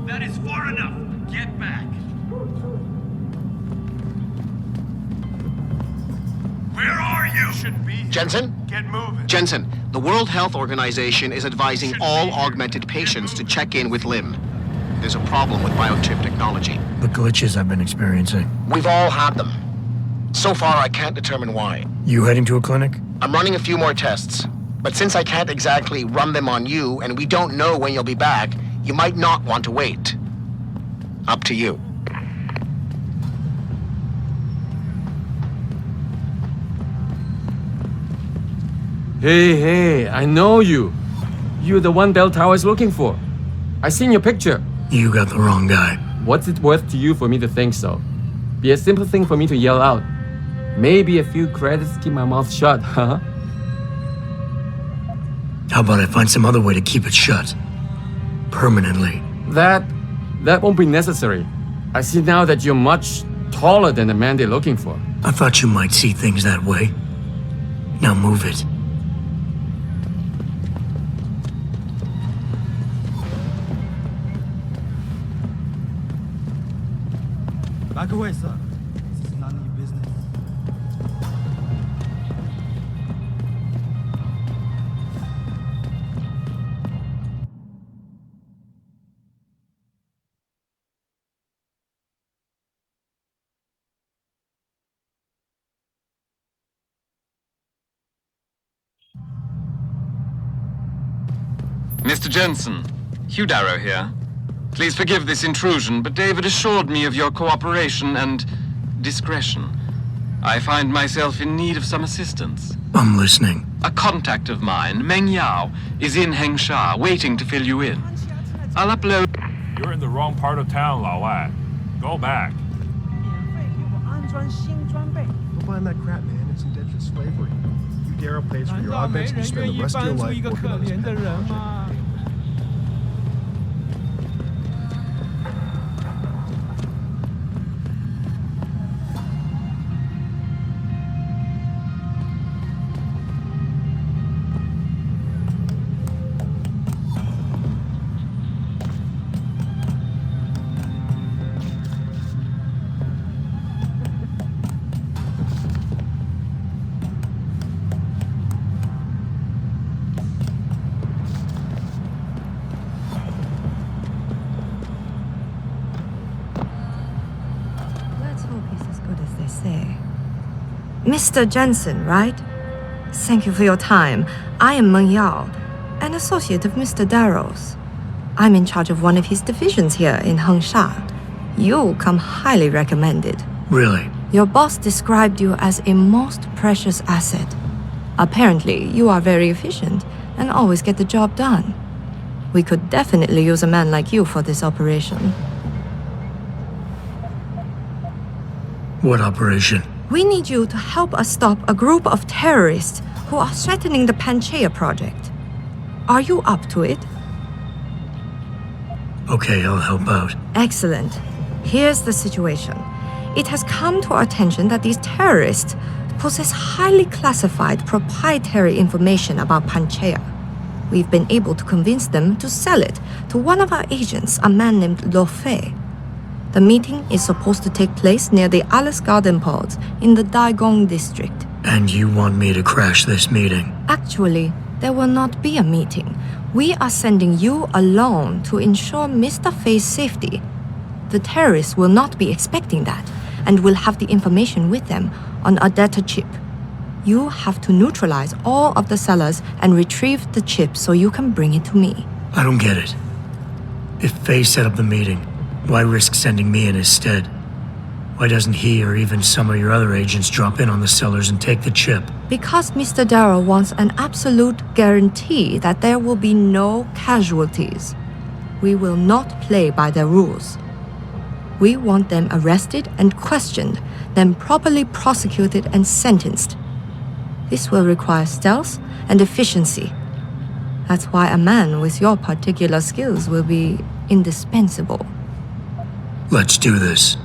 That is far enough. Get back. Where are you? Shouldn't be here. Jensen? Get moving. Jensen, the World Health Organization is advising all augmented patients to check in with Lim. There's a problem with biochip technology. The glitches I've been experiencing. We've all had them. So far, I can't determine why. You heading to a clinic? I'm running a few more tests. But since I can't exactly run them on you, and we don't know when you'll be back, you might not want to wait. Up to you. Hey, I know you. You're the one Bell Tower is looking for. I seen your picture. You got the wrong guy. What's it worth to you for me to think so? Be a simple thing for me to yell out. Maybe a few credits keep my mouth shut, huh? How about I find some other way to keep it shut? Permanently. That won't be necessary. I see now that you're much taller than the man they're looking for. I thought you might see things that way. Now move it. Back away, sir. This is none of your business. Mr. Jensen, Hugh Darrow here. Please forgive this intrusion, but David assured me of your cooperation and discretion. I find myself in need of some assistance. I'm listening. A contact of mine, Meng Yao, is in Hengsha, waiting to fill you in. I'll upload... You're in the wrong part of town, Lao Wai. Go back. Go find that crap, man. It's indentured slavery. You Darrow pays for your augments and you spend the rest of your life working on this pet project. Mr. Jensen, right? Thank you for your time. I am Meng Yao, an associate of Mr. Darrow's. I'm in charge of one of his divisions here in Hengsha. You come highly recommended. Really? Your boss described you as a most precious asset. Apparently, you are very efficient and always get the job done. We could definitely use a man like you for this operation. What operation? We need you to help us stop a group of terrorists who are threatening the Panchaea project. Are you up to it? Okay, I'll help out. Excellent. Here's the situation. It has come to our attention that these terrorists possess highly classified proprietary information about Panchaea. We've been able to convince them to sell it to one of our agents, a man named Lo Fei. The meeting is supposed to take place near the Alice Garden pods in the Daigong district. And you want me to crash this meeting? Actually, there will not be a meeting. We are sending you alone to ensure Mr. Fei's safety. The terrorists will not be expecting that and will have the information with them on a data chip. You have to neutralize all of the sellers and retrieve the chip so you can bring it to me. I don't get it. If Fei set up the meeting, why risk sending me in his stead? Why doesn't he or even some of your other agents drop in on the sellers and take the chip? Because Mr. Darrow wants an absolute guarantee that there will be no casualties. We will not play by their rules. We want them arrested and questioned, then properly prosecuted and sentenced. This will require stealth and efficiency. That's why a man with your particular skills will be indispensable. Let's do this.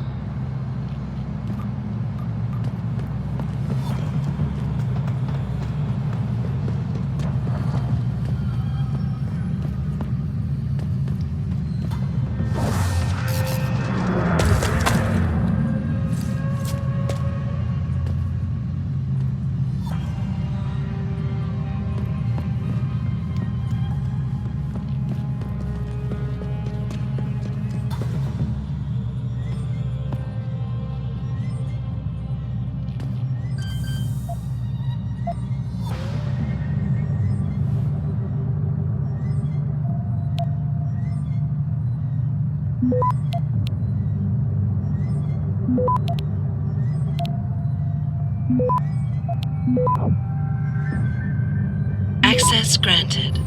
Access granted.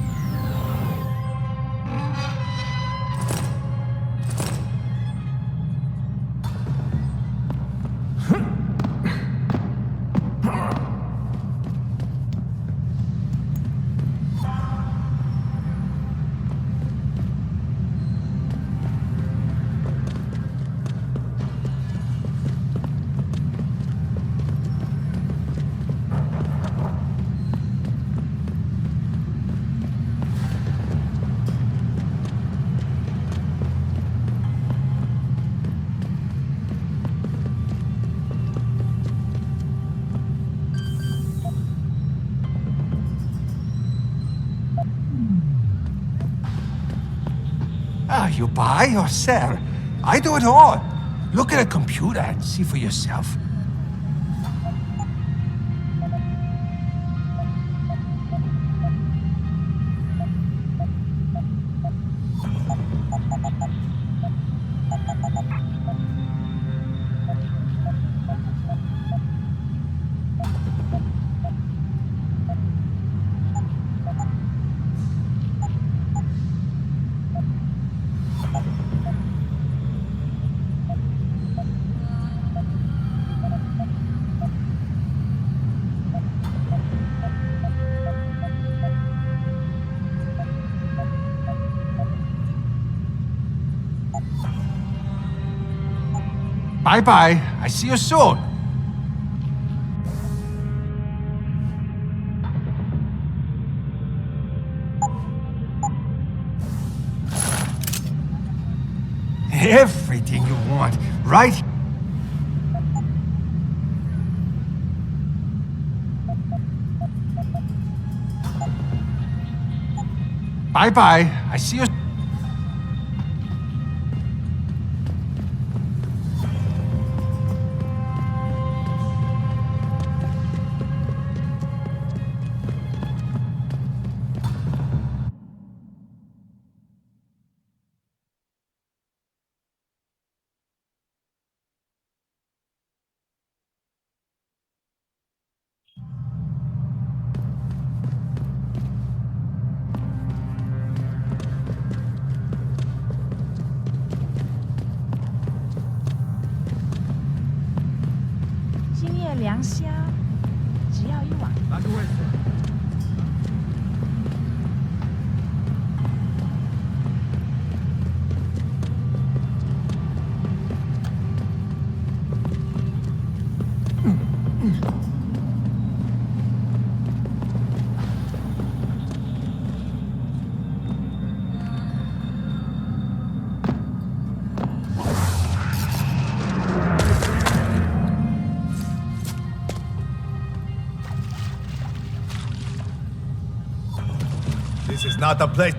You buy or sell? I do it all. Look at a computer and see for yourself. Bye-bye. I see you soon. Everything you want, right? Bye-bye. I see you. This is not the place.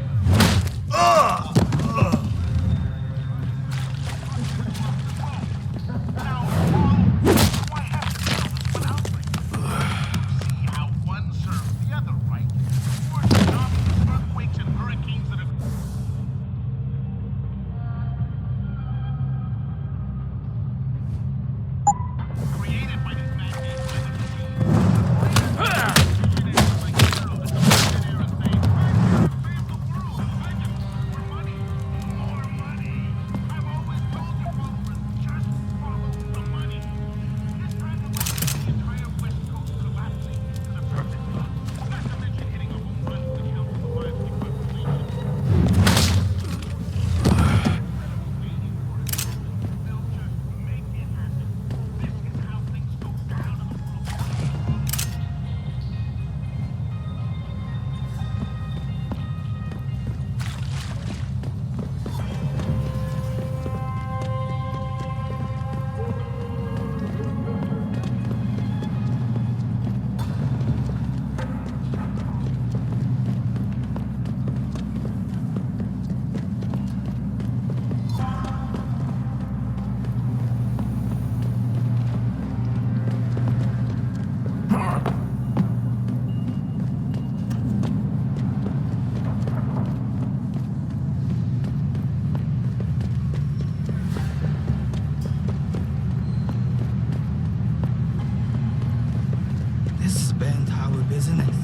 our business.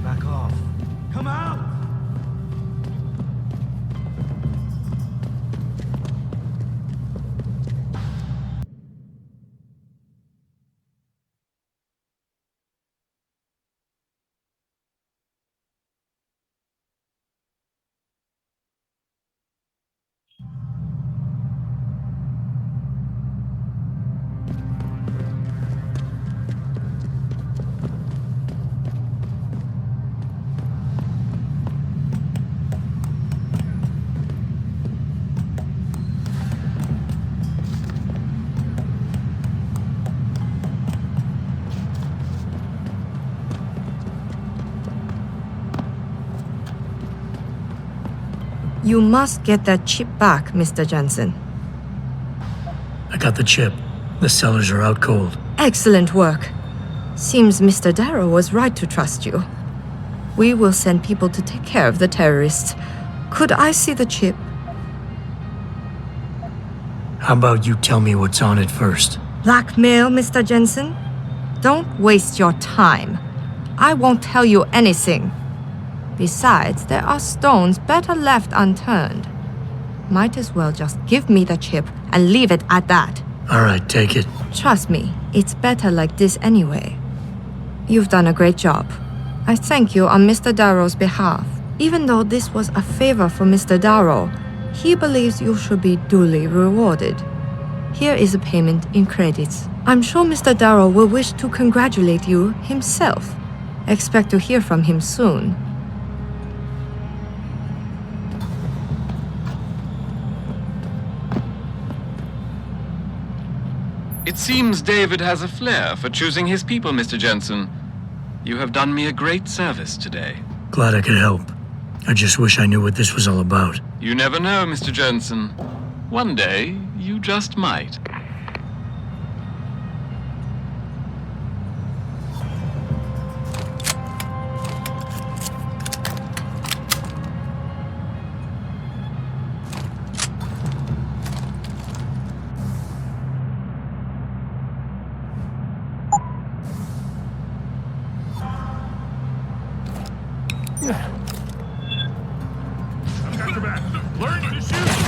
Back off. Come out! You must get that chip back, Mr. Jensen. I got the chip. The sellers are out cold. Excellent work. Seems Mr. Darrow was right to trust you. We will send people to take care of the terrorists. Could I see the chip? How about you tell me what's on it first? Blackmail, Mr. Jensen? Don't waste your time. I won't tell you anything. Besides, there are stones better left unturned. Might as well just give me the chip and leave it at that. All right, take it. Trust me, it's better like this anyway. You've done a great job. I thank you on Mr. Darrow's behalf. Even though this was a favor for Mr. Darrow, he believes you should be duly rewarded. Here is a payment in credits. I'm sure Mr. Darrow will wish to congratulate you himself. Expect to hear from him soon. It seems David has a flair for choosing his people, Mr. Jensen. You have done me a great service today. Glad I could help. I just wish I knew what this was all about. You never know, Mr. Jensen. One day, you just might. Learn to shoot!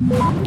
Access.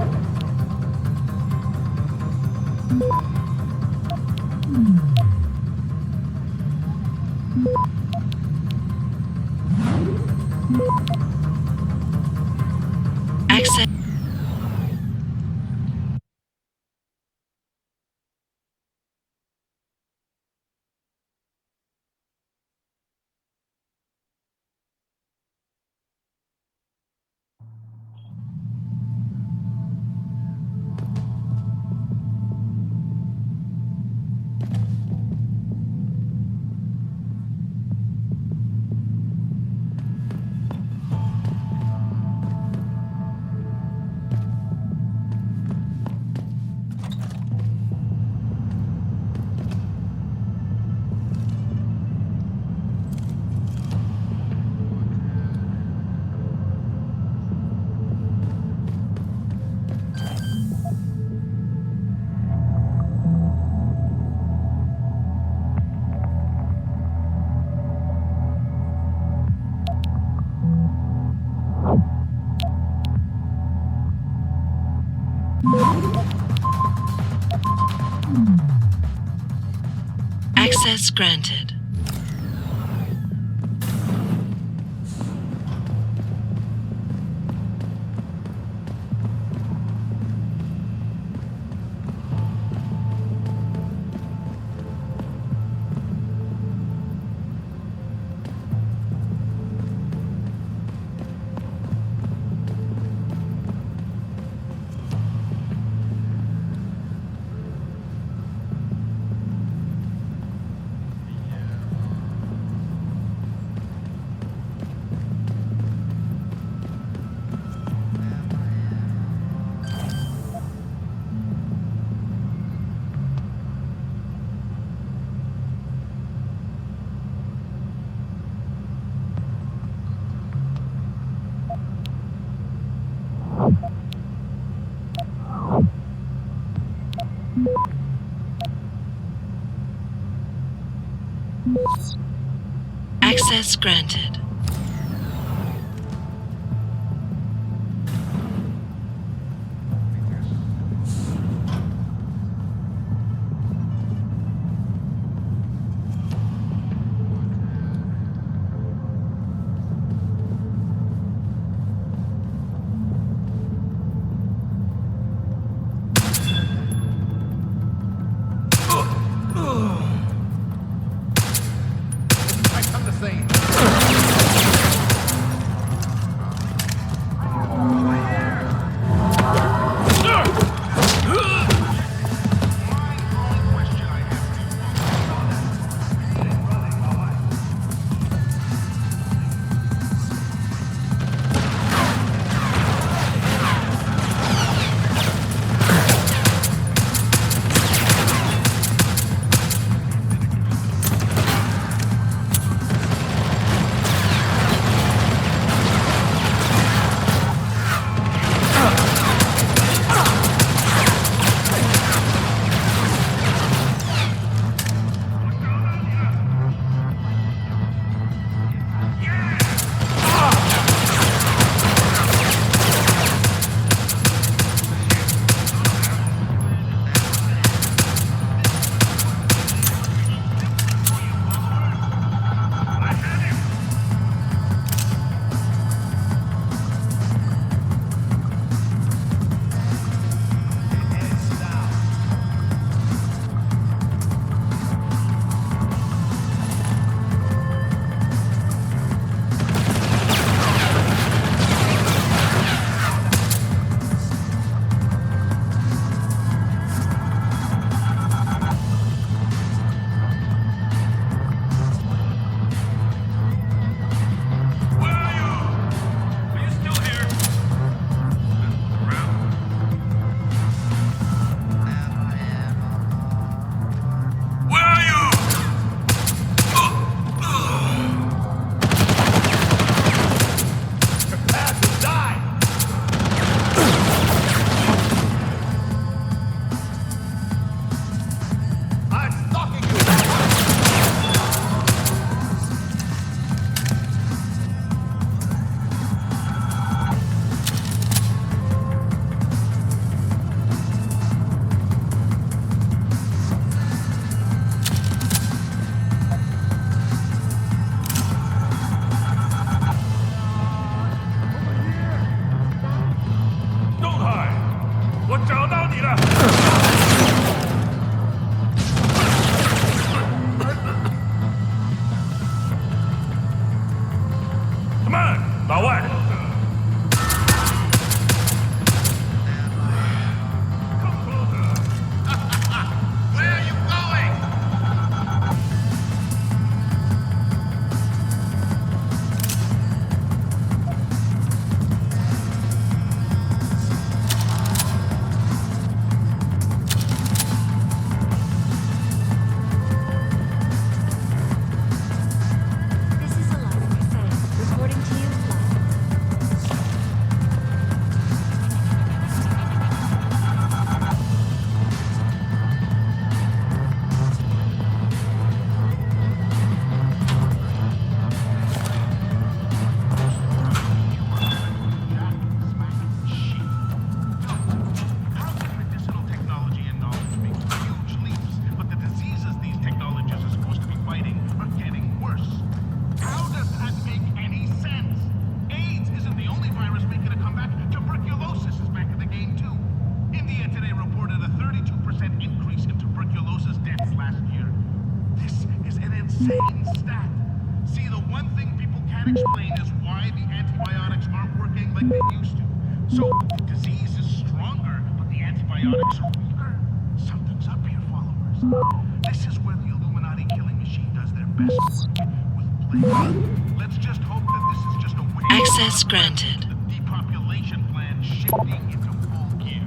Access granted. Access granted. 老外。 insane stat. See, the one thing people can't explain is why the antibiotics aren't working like they used to. So, the disease is stronger, but the antibiotics are weaker. Something's up here, followers. This is where the Illuminati killing machine does their best work. With plague. Let's just hope that this is just a way Access granted. the depopulation plan shifting into full gear.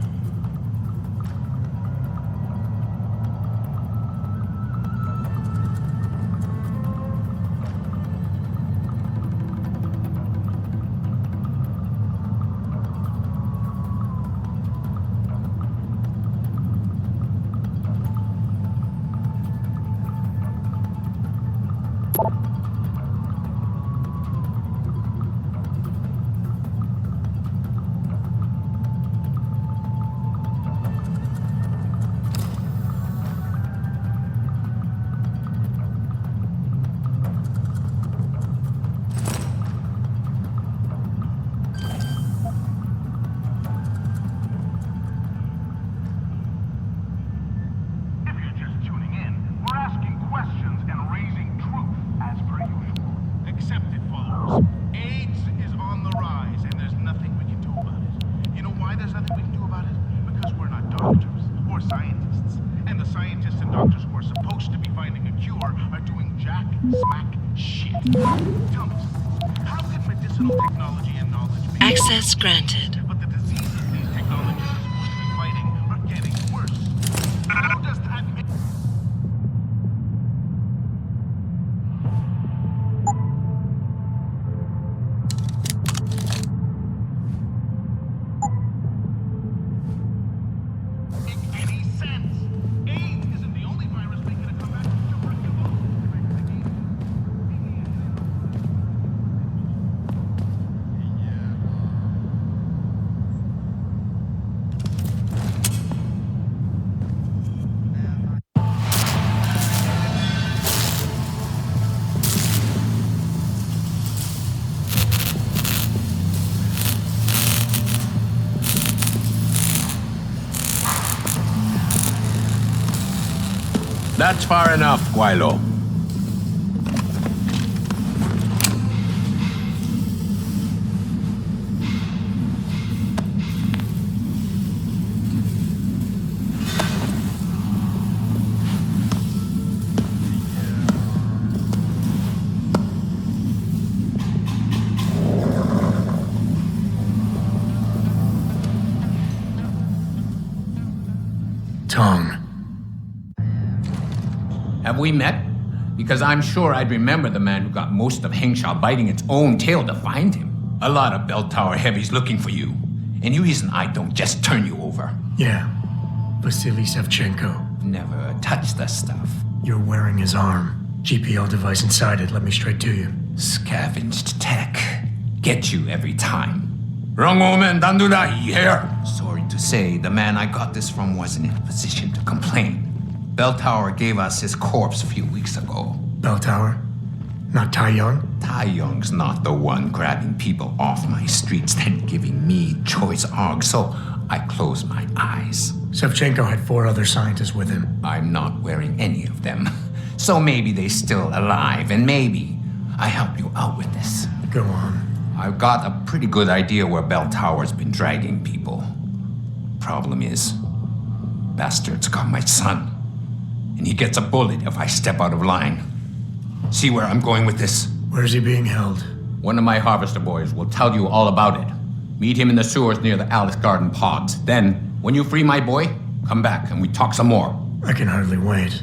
Access granted. But the diseases these technologies are supposed to be fighting are getting worse. How does that make... any sense? AIDS isn't the only virus making a comeback. That's far enough, Guaylo. Tong. Have we met? Because I'm sure I'd remember the man who got most of Hengsha biting its own tail to find him. A lot of bell tower heavies looking for you. Any reason I don't just turn you over? Yeah. Vasily Sevchenko. Never touch the stuff. You're wearing his arm. GPL device inside it. Let me straight to you. Scavenged tech. Get you every time. Wrong woman, don't do that here. Sorry to say, the man I got this from wasn't in a position to complain. Bell Tower gave us his corpse a few weeks ago. Bell Tower? Not Tai Young? Tai Young's not the one grabbing people off my streets then giving me choice arg, so I close my eyes. Sevchenko had 4 other scientists with him. I'm not wearing any of them. So maybe they're still alive, and maybe I help you out with this. Go on. I've got a pretty good idea where Bell Tower's been dragging people. Problem is, bastard's got my son. And he gets a bullet if I step out of line. See where I'm going with this? Where's he being held? One of my harvester boys will tell you all about it. Meet him in the sewers near the Alice Garden pods. Then, when you free my boy, come back and we talk some more. I can hardly wait.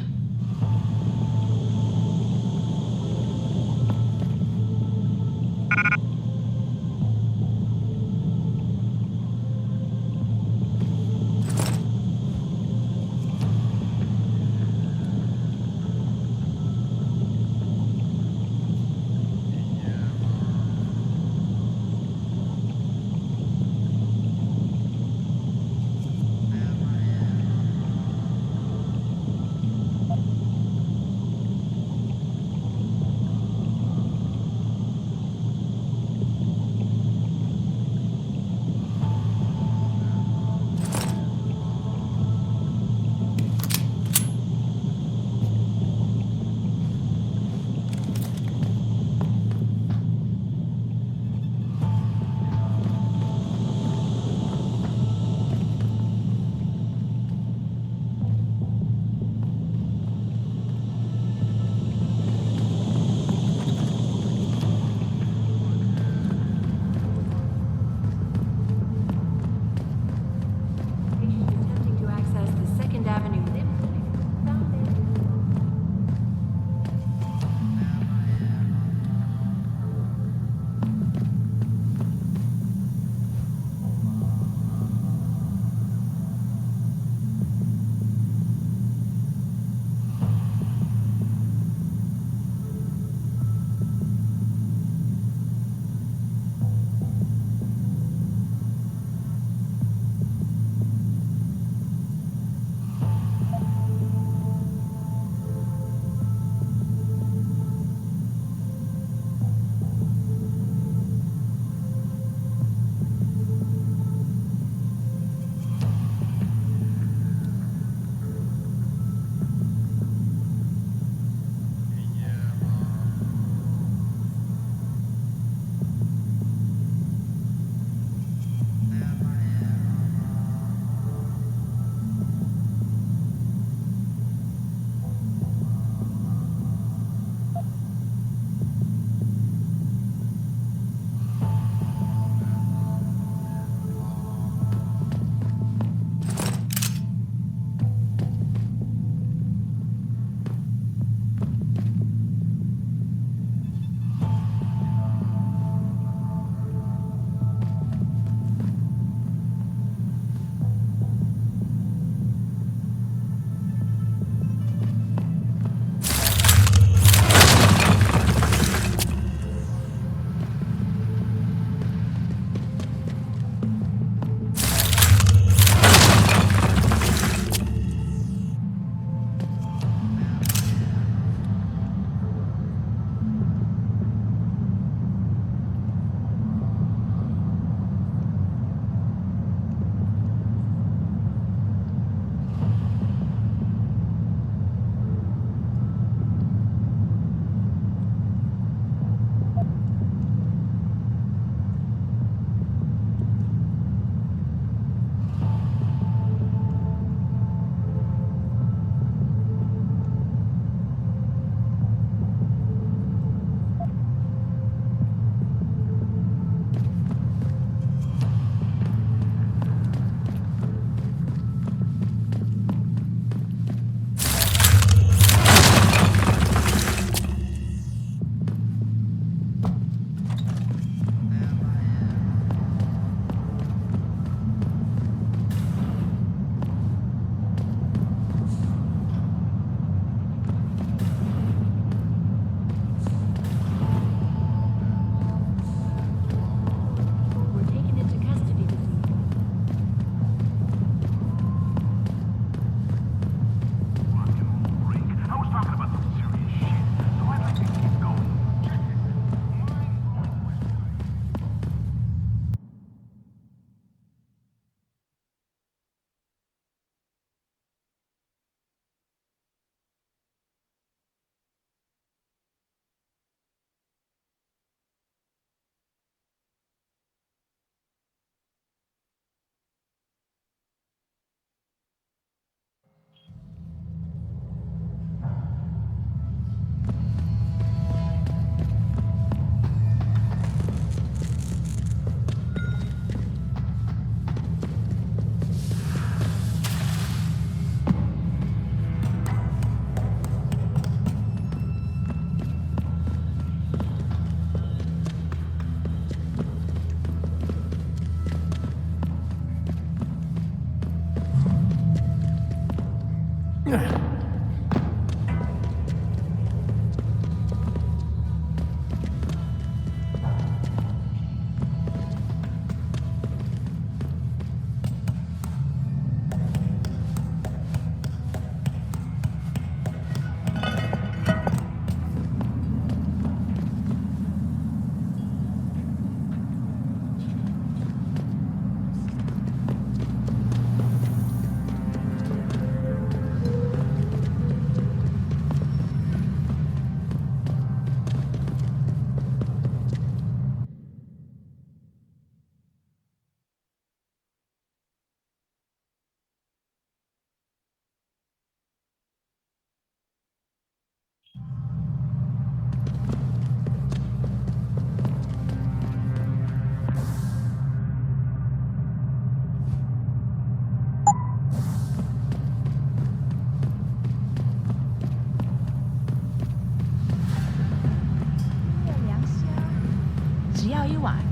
晚。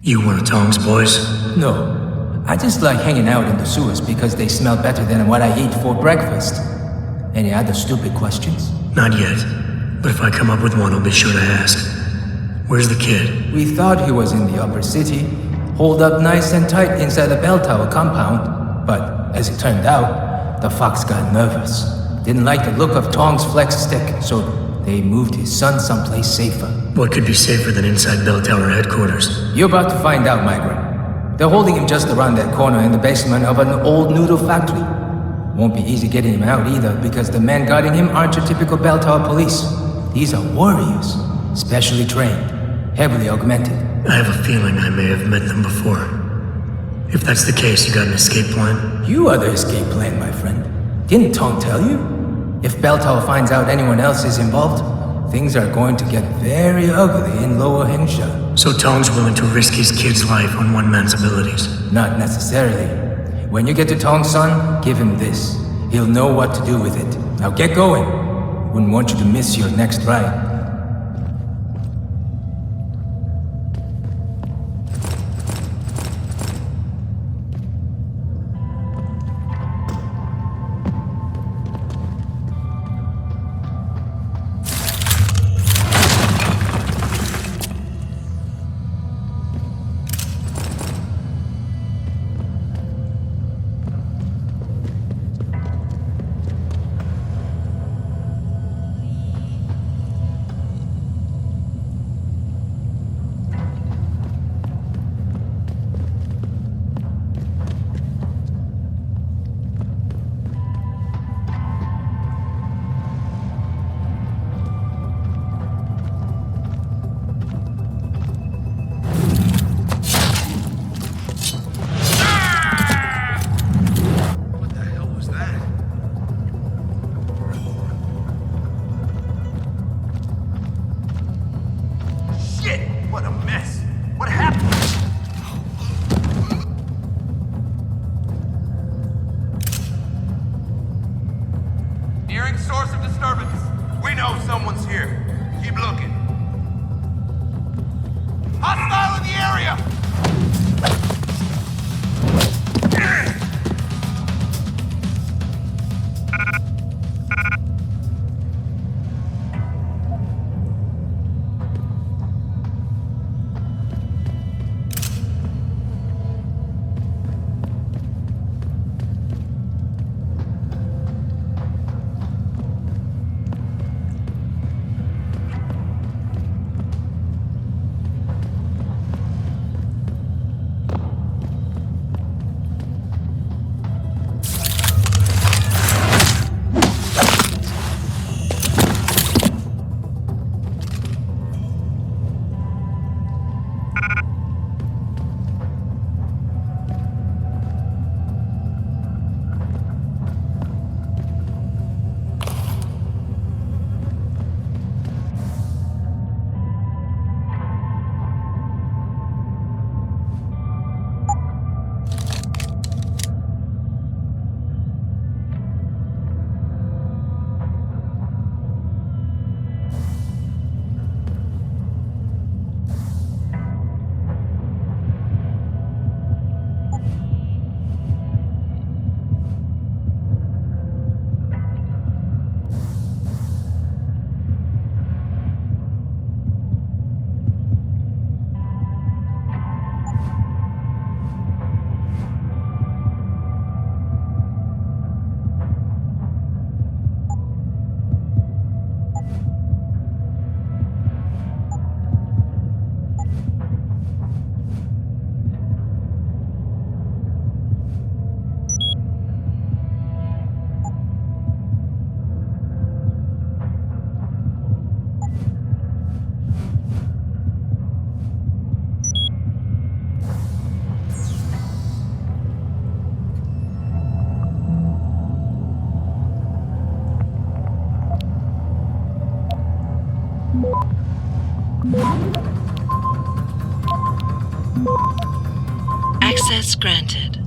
You one of Tong's boys? No. I just like hanging out in the sewers because they smell better than what I eat for breakfast. Any other stupid questions? Not yet. But if I come up with one, I'll be sure to ask. Where's the kid? We thought he was in the upper city, holed up nice and tight inside the bell tower compound. But as it turned out, the fox got nervous. Didn't like the look of Tong's flex stick, so they moved his son someplace safer. What could be safer than inside bell tower headquarters? You're about to find out, migrant. They're holding him just around that corner in the basement of an old noodle factory. Won't be easy getting him out either, because the men guarding him aren't your typical bell tower police. These are warriors, specially trained, heavily augmented. I have a feeling I may have met them before. If that's the case, you got an escape plan? You are the escape plan, my friend. Didn't Tong tell you? If Bell Tower finds out anyone else is involved, things are going to get very ugly in Lower Hengsha. So Tong's willing to risk his kid's life on one man's abilities? Not necessarily. When you get to Tong's son, give him this. He'll know what to do with it. Now get going. Wouldn't want you to miss your next ride. Request granted.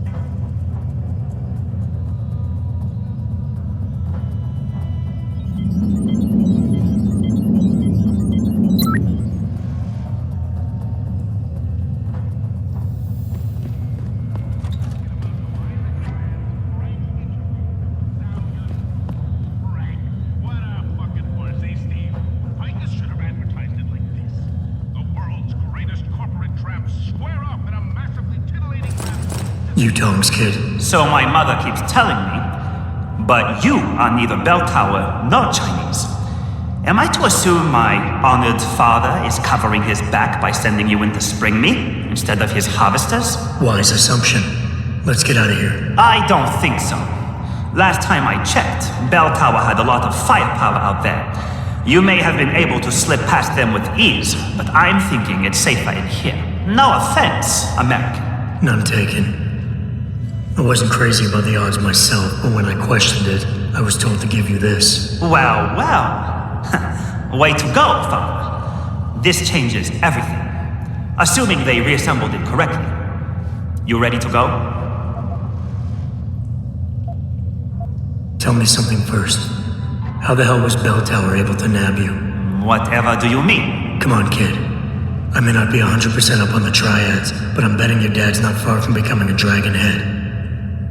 You tongues, kid. So my mother keeps telling me, but you are neither bell tower nor Chinese. Am I to assume my honored father is covering his back by sending you in to spring me instead of his harvesters? Wise assumption. Let's get out of here. I don't think so. Last time I checked, Bell Tower had a lot of firepower out there. You may have been able to slip past them with ease, but I'm thinking it's safer in here. No offense, American. None taken. I wasn't crazy about the odds myself, but when I questioned it, I was told to give you this. Well, well. Way to go, Father. This changes everything. Assuming they reassembled it correctly. You ready to go? Tell me something first. How the hell was Bell Tower able to nab you? Whatever do you mean? Come on, kid. I may not be 100% up on the triads, but I'm betting your dad's not far from becoming a dragon head.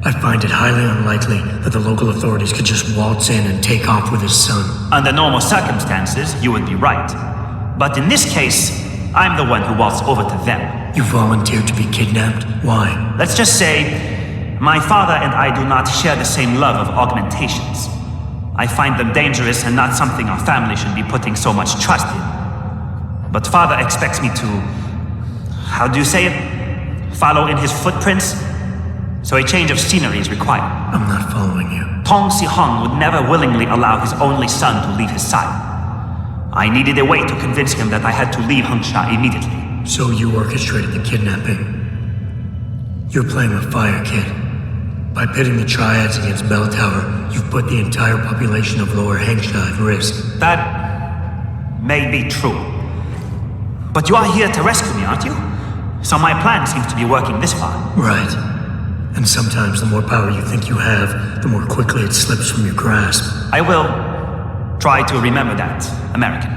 I find it highly unlikely that the local authorities could just waltz in and take off with his son. Under normal circumstances, you would be right. But in this case, I'm the one who waltzed over to them. You volunteered to be kidnapped? Why? Let's just say, my father and I do not share the same love of augmentations. I find them dangerous and not something our family should be putting so much trust in. But father expects me to... how do you say it? Follow in his footprints? So a change of scenery is required. I'm not following you. Tong Si-hung would never willingly allow his only son to leave his side. I needed a way to convince him that I had to leave Hengsha immediately. So you orchestrated the kidnapping. You're playing with fire, kid. By pitting the triads against Bell Tower, you've put the entire population of Lower Hengsha at risk. That may be true. But you are here to rescue me, aren't you? So my plan seems to be working this far. Right. And sometimes the more power you think you have, the more quickly it slips from your grasp. I will try to remember that, American.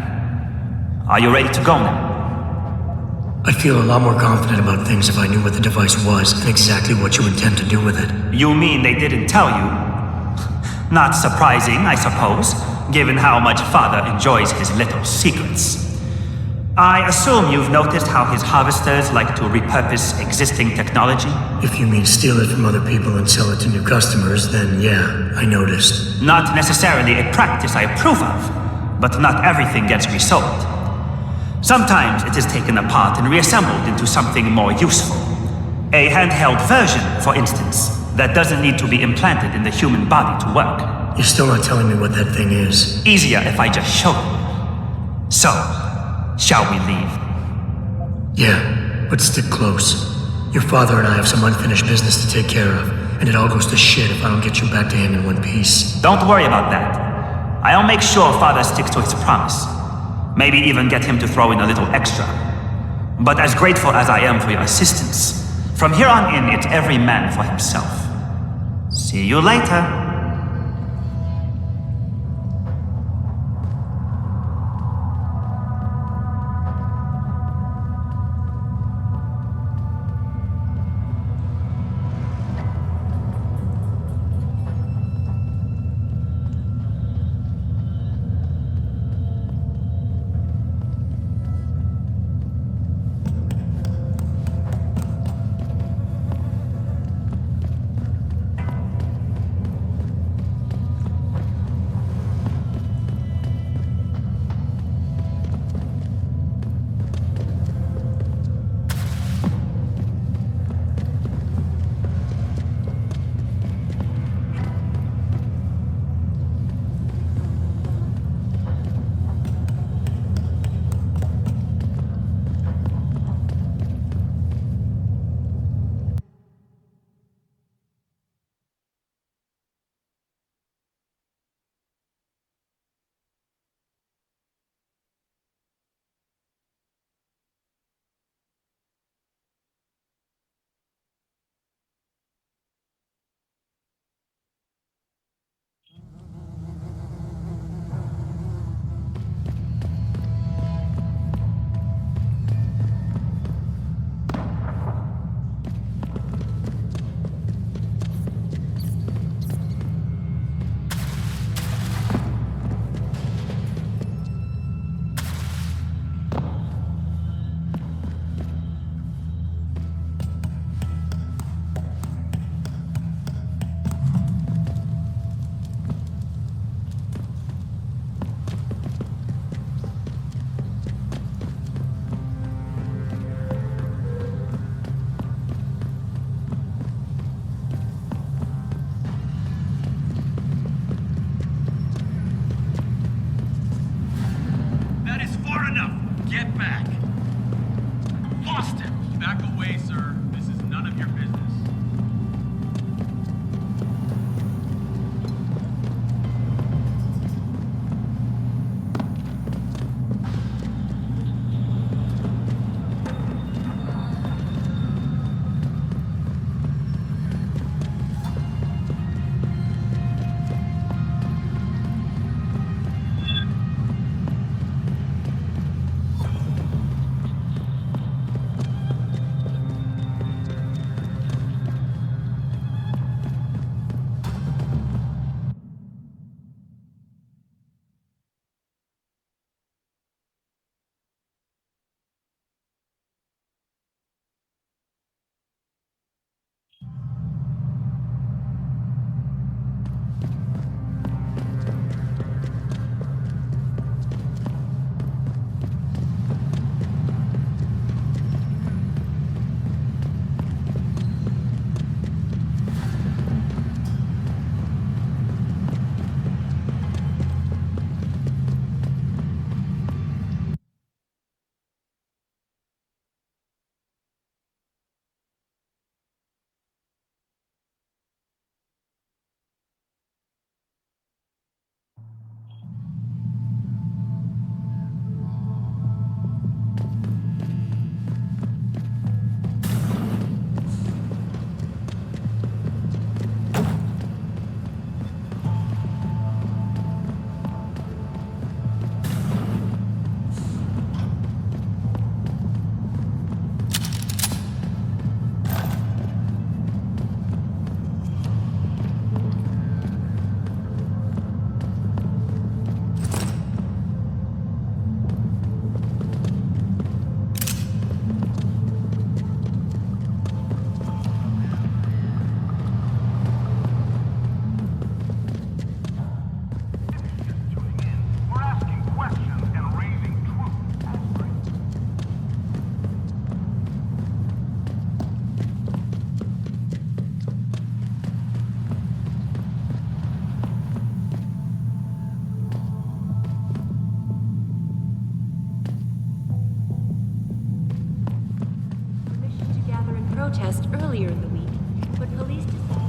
Are you ready to go now? I'd feel a lot more confident about things if I knew what the device was and exactly what you intend to do with it. You mean they didn't tell you? Not surprising, I suppose, given how much Father enjoys his little secrets. I assume you've noticed how his harvesters like to repurpose existing technology? If you mean steal it from other people and sell it to new customers, then yeah, I noticed. Not necessarily a practice I approve of, but not everything gets resold. Sometimes it is taken apart and reassembled into something more useful. A handheld version, for instance, that doesn't need to be implanted in the human body to work. You're still not telling me what that thing is. Easier if I just show you. So, shall we leave? Yeah, but stick close. Your father and I have some unfinished business to take care of, and it all goes to shit if I don't get you back to him in one piece. Don't worry about that. I'll make sure Father sticks to his promise. Maybe even get him to throw in a little extra. But as grateful as I am for your assistance, from here on in, it's every man for himself. See you later. protest earlier in the week, but police decided.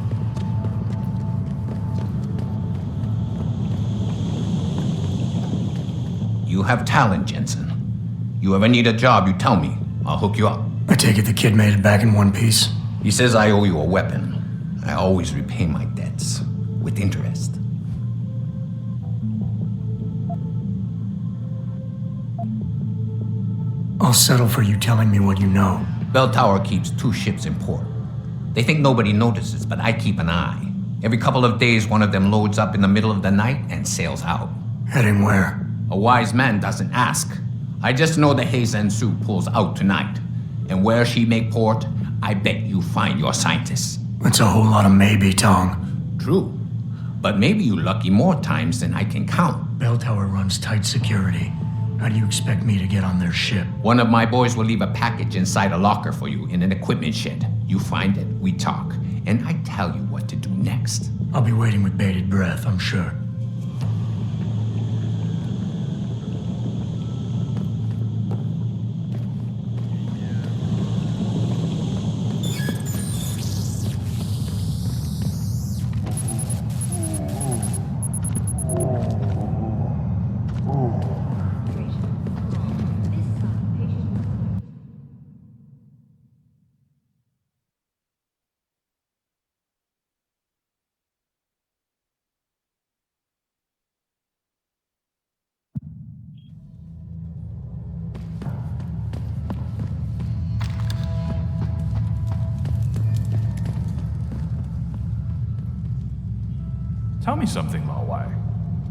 You have talent, Jensen. You ever need a job, you tell me. I'll hook you up. I take it the kid made it back in one piece? He says I owe you a weapon. I always repay my debts with interest. I'll settle for you telling me what you know. Bell Tower keeps 2 ships in port. They think nobody notices, but I keep an eye. Every couple of days, one of them loads up in the middle of the night and sails out. Heading where? A wise man doesn't ask. I just know the Heizen Su pulls out tonight. And where she make port, I bet you find your scientists. That's a whole lot of maybe, Tong. True. But maybe you lucky more times than I can count. Bell Tower runs tight security. How do you expect me to get on their ship? One of my boys will leave a package inside a locker for you in an equipment shed. You find it, we talk, and I tell you what to do next. I'll be waiting with bated breath, I'm sure. Tell me something, Lao Wai.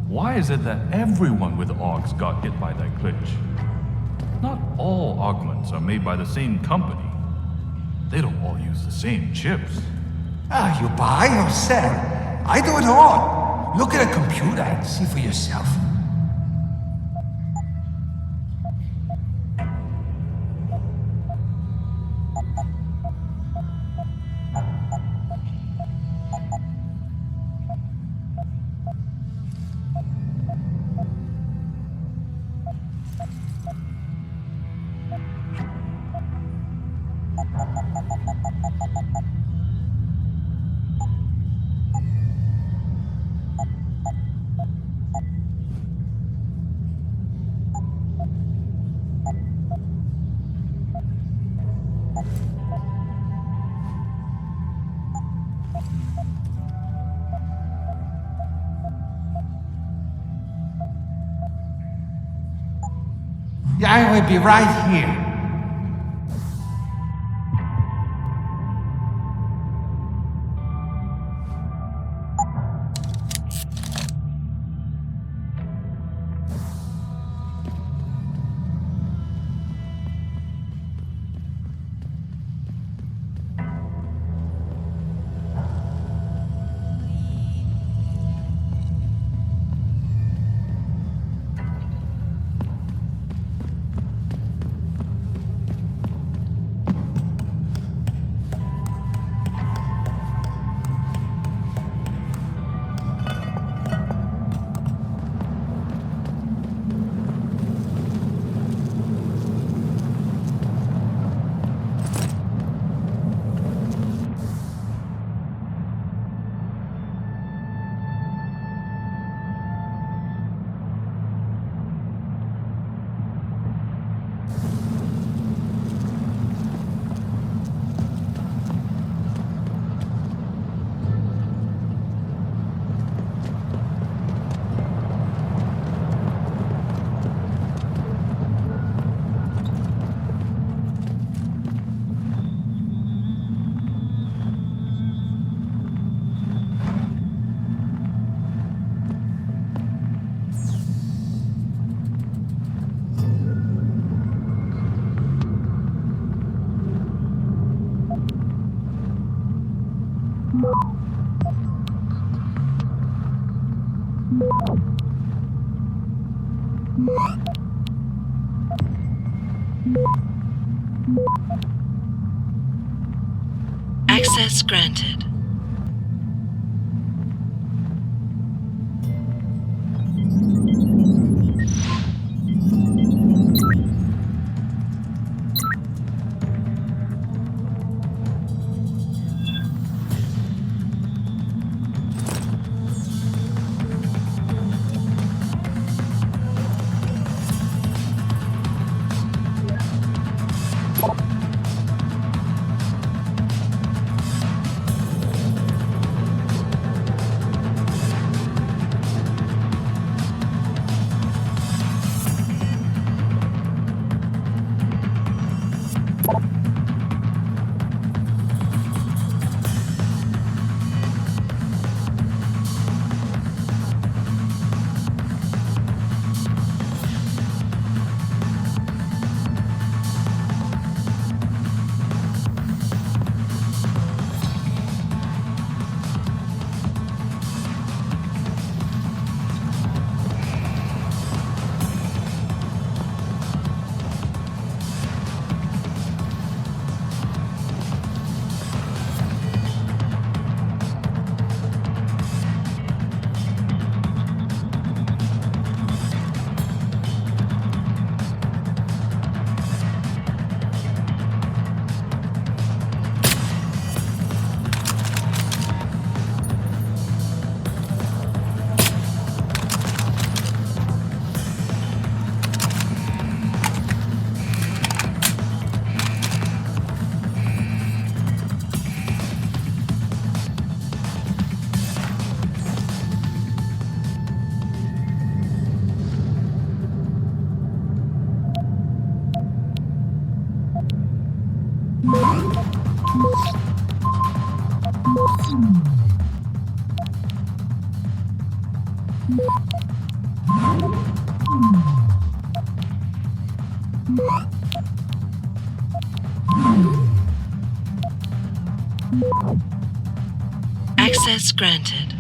Why is it that everyone with Augs got hit by that glitch? Not all augments are made by the same company. They don't all use the same chips. You buy or sell. I do it all. Look at a computer and see for yourself. Yeah, I will be right here. Access granted. Access granted.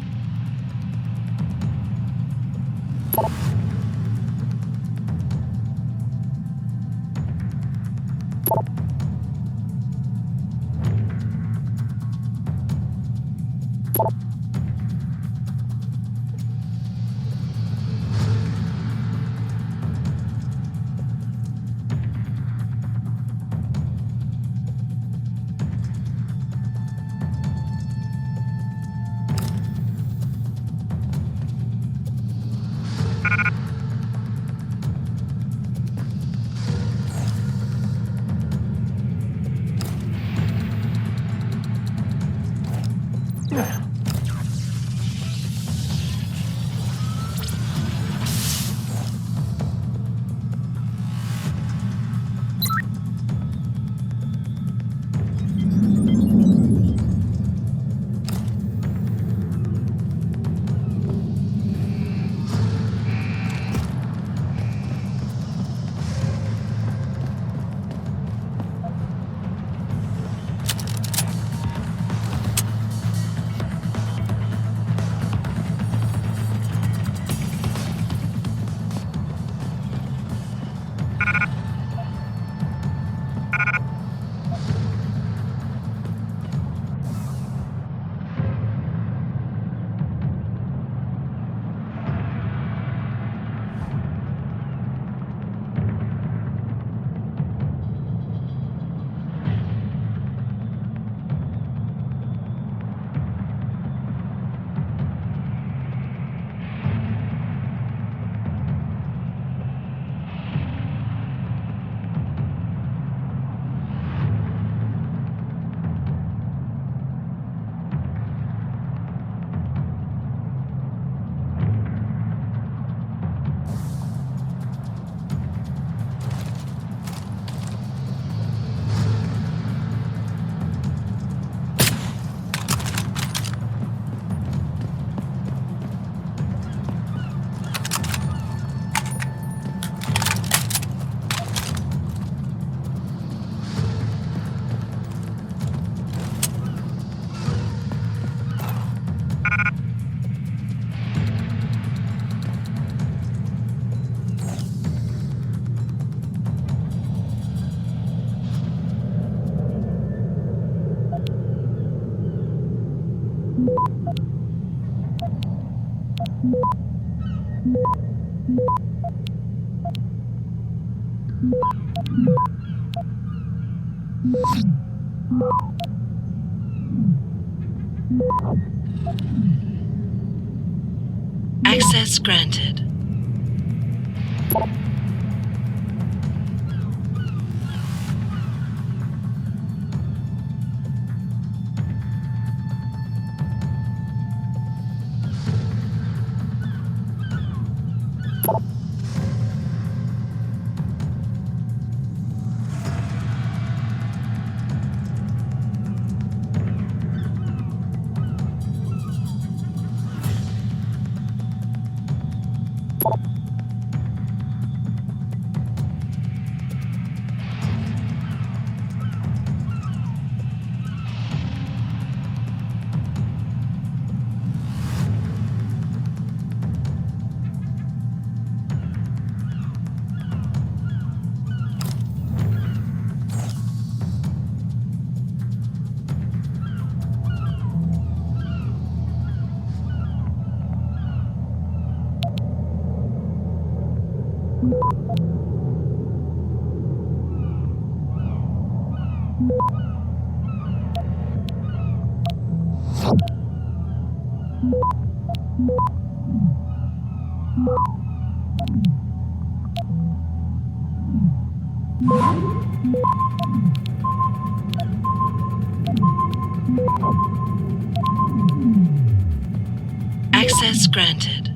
Access granted. Access granted.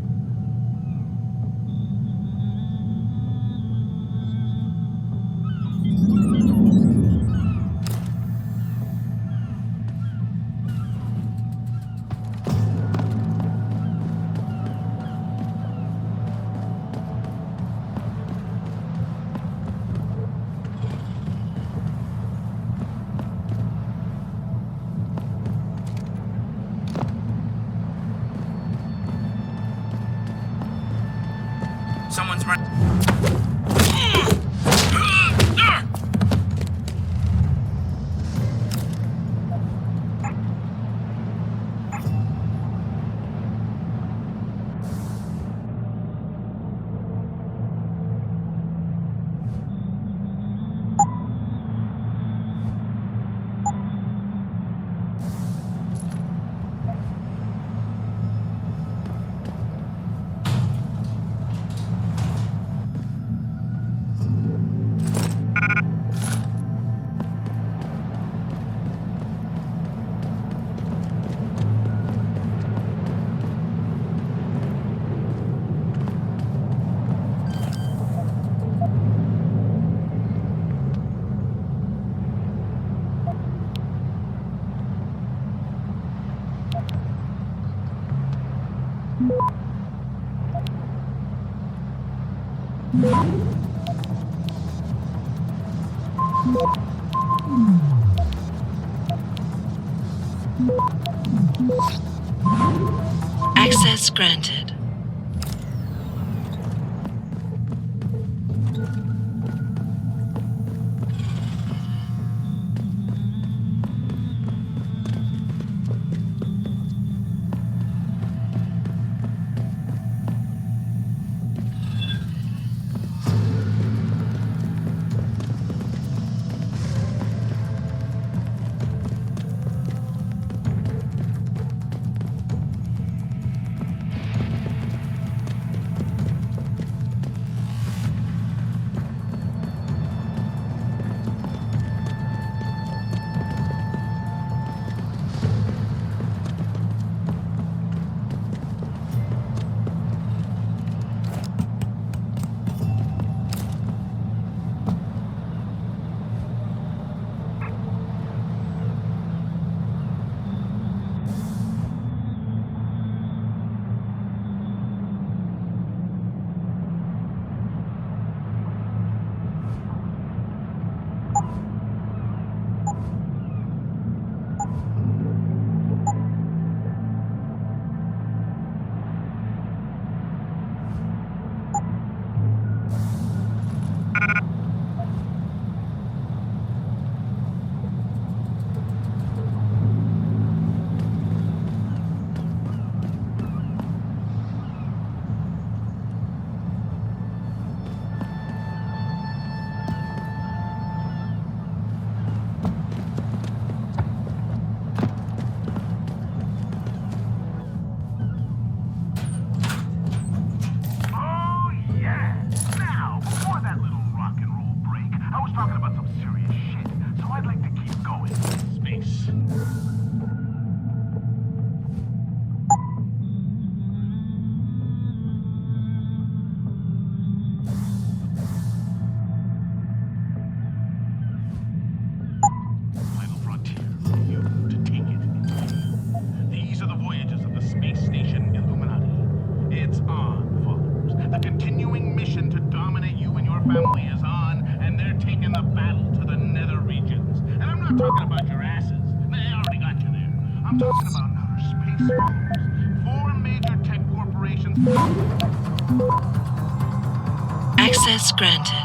Access granted. family is on, and they're taking the battle to the nether regions. And I'm not talking about your asses. They already got you there. I'm talking about outer space followers. 4 major tech corporations. Access granted.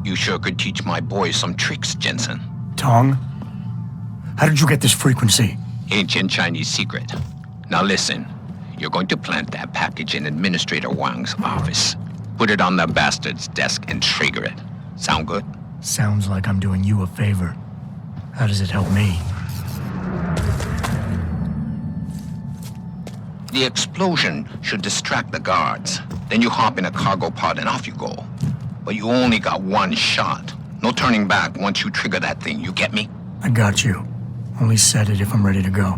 You sure could teach my boys some tricks, Jensen. Tong? How did you get this frequency? Ancient Chinese secret. Now listen, you're going to plant that package in Administrator Wang's office. Put it on the bastard's desk and trigger it. Sound good? Sounds like I'm doing you a favor. How does it help me? The explosion should distract the guards. Then you hop in a cargo pod and off you go. But you only got 1 shot. No turning back once you trigger that thing, you get me? I got you. Only set it if I'm ready to go.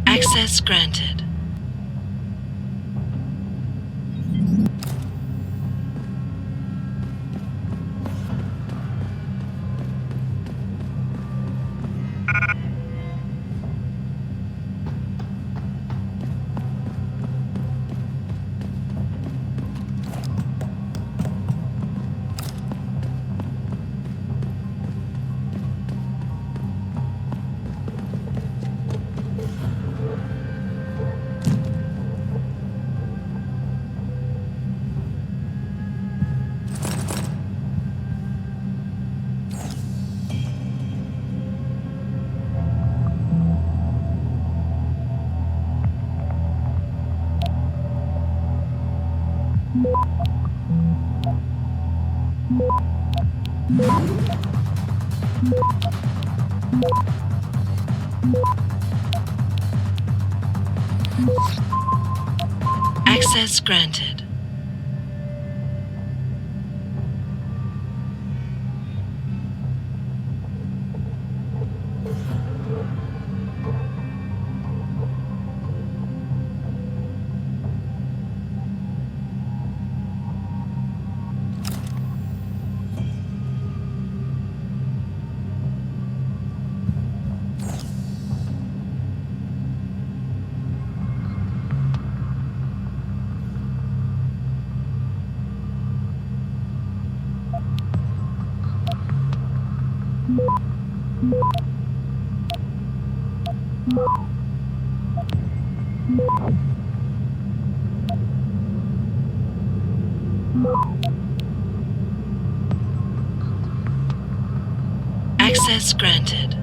Access granted. Access granted. Access granted.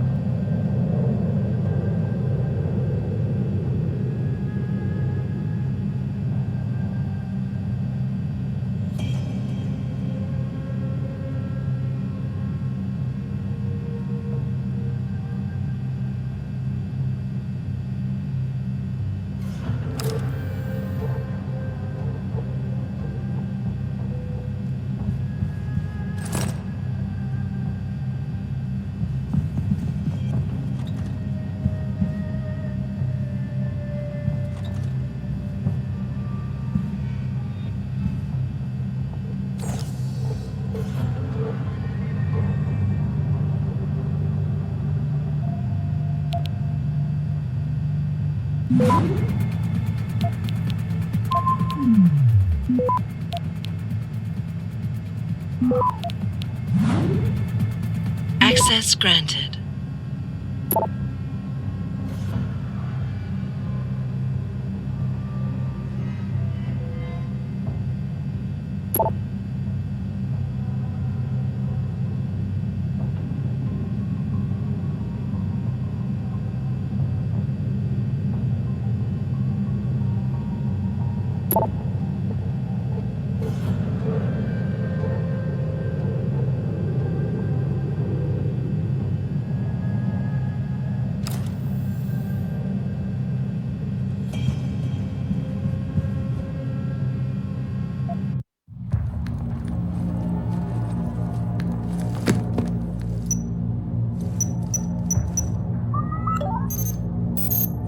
Access granted.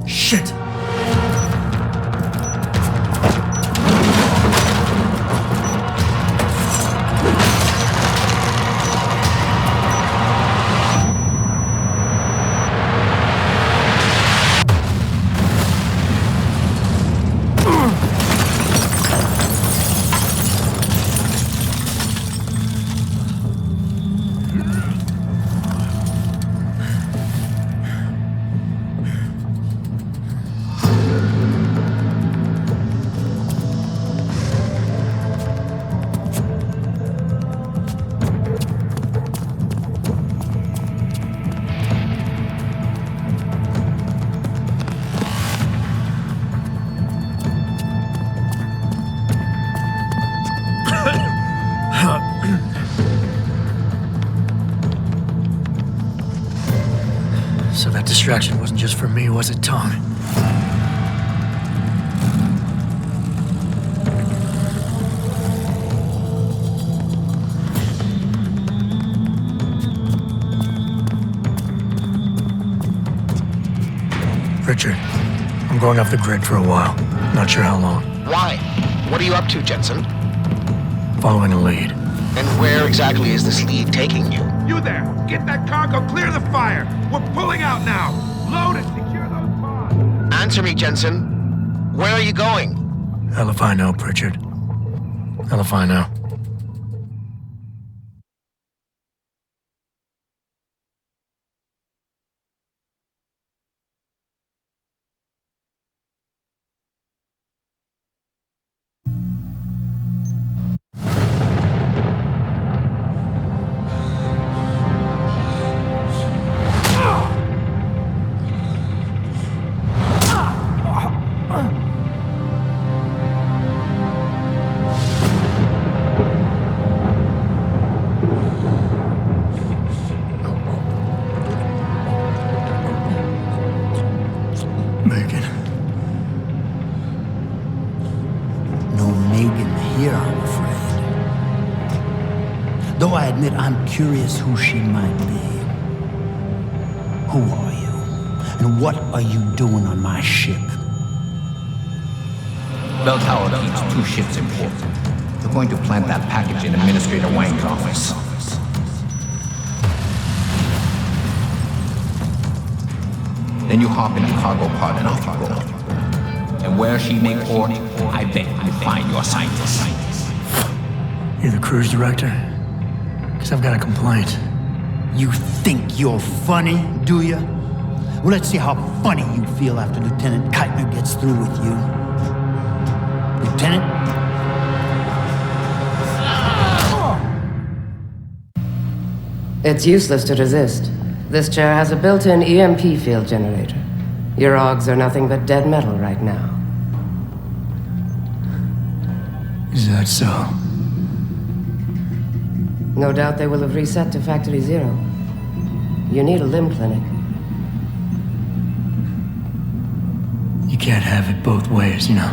Shit! So that distraction wasn't just for me, was it, Tong? Richard, I'm going off the grid for a while. Not sure how long. Why? What are you up to, Jensen? Following a lead. And where exactly is this lead taking you? You there! Get that cargo, clear the fire! We're pulling out now! Load it, secure those pods! Answer me, Jensen. Where are you going? Hell if I know, Pritchard. Hell if I know. I'm curious who she might be. Who are you? And what are you doing on my ship? Bell Tower keeps 2 ships in port. We're going to plant that package in Administrator Wang's office. Then you hop in a cargo pod and off you go. And where she may port, I bet you find your scientists. You're the cruise director? Because I've got a complaint. You think you're funny, do you? Well, let's see how funny you feel after Lieutenant Keitner gets through with you. Lieutenant? It's useless to resist. This chair has a built-in EMP field generator. Your augs are nothing but dead metal right now. Is that so? No doubt they will have reset to Factory 0. You need a limb clinic. You can't have it both ways, you know.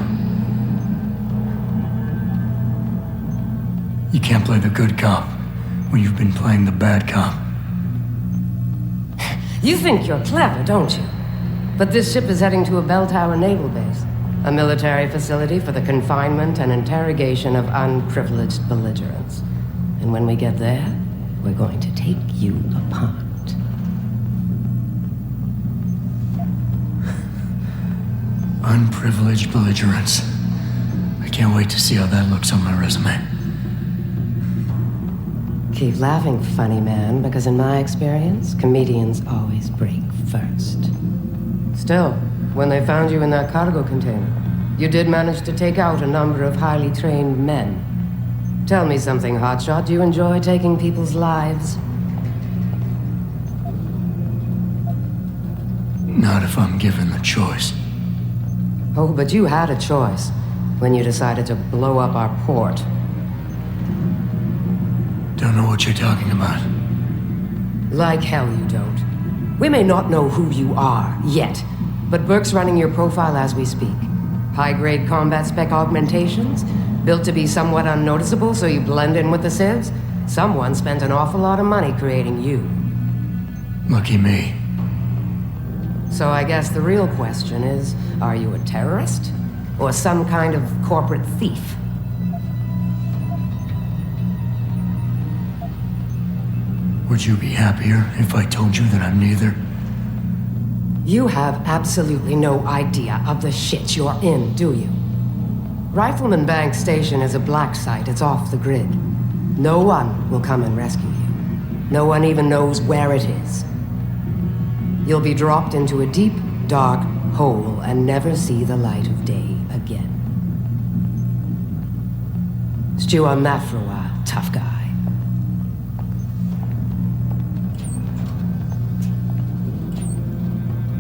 You can't play the good cop when you've been playing the bad cop. You think you're clever, don't you? But this ship is heading to a bell tower naval base, a military facility for the confinement and interrogation of unprivileged belligerents. And when we get there, we're going to take you apart. Unprivileged belligerents. I can't wait to see how that looks on my resume. Keep laughing, funny man, because in my experience, comedians always break first. Still, when they found you in that cargo container, you did manage to take out a number of highly trained men. Tell me something, Hotshot. Do you enjoy taking people's lives? Not if I'm given the choice. Oh, but you had a choice when you decided to blow up our port. Don't know what you're talking about. Like hell you don't. We may not know who you are yet, but Burke's running your profile as we speak. High-grade combat spec augmentations, built to be somewhat unnoticeable so you blend in with the civs. Someone spent an awful lot of money creating you. Lucky me. So I guess the real question is, are you a terrorist? Or some kind of corporate thief? Would you be happier if I told you that I'm neither? You have absolutely no idea of the shit you're in, do you? Rifleman Bank Station is a black site. It's off the grid. No one will come and rescue you. No one even knows where it is. You'll be dropped into a deep, dark hole and never see the light of day again. Stew on that for a while, tough guy.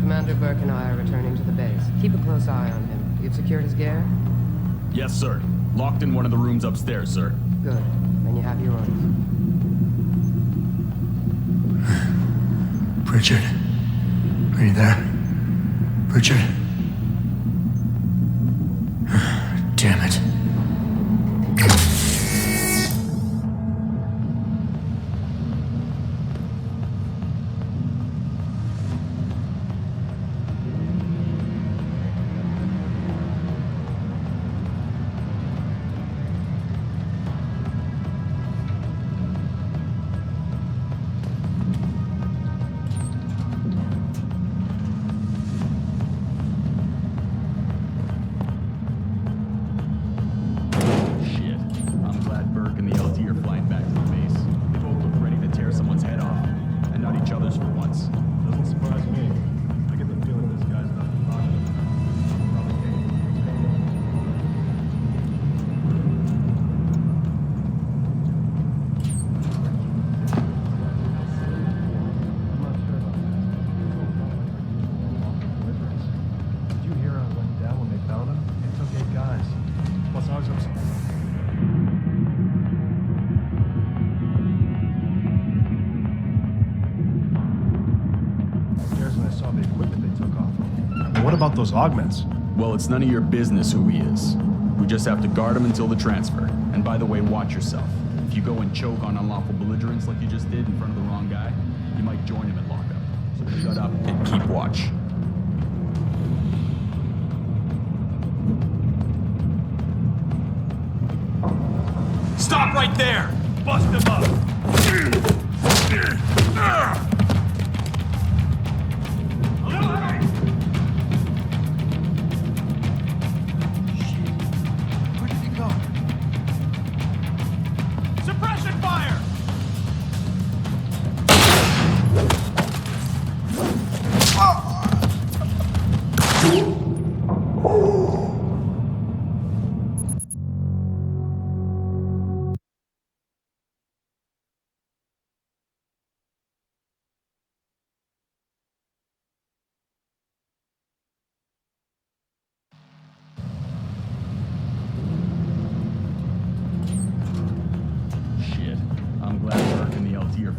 Commander Burke and I are returning to the base. Keep a close eye on him. You've secured his gear? Yes, sir. Locked in one of the rooms upstairs, sir. Good. Then you have your orders. Pritchard. Are you there? Pritchard? Damn it. others for once. Doesn't surprise me. I get the feeling this guy's not talking. Probably can't. I'm not sure about that. Did you hear how it went down when they found him? It took 8 guys. Plus I was upset. What about those augments? Well, it's none of your business who he is. We just have to guard him until the transfer. And by the way, watch yourself. If you go and choke on unlawful belligerence like you just did in front of the wrong guy, you might join him in lockup. So shut up and keep watch. Stop right there! Bust him up!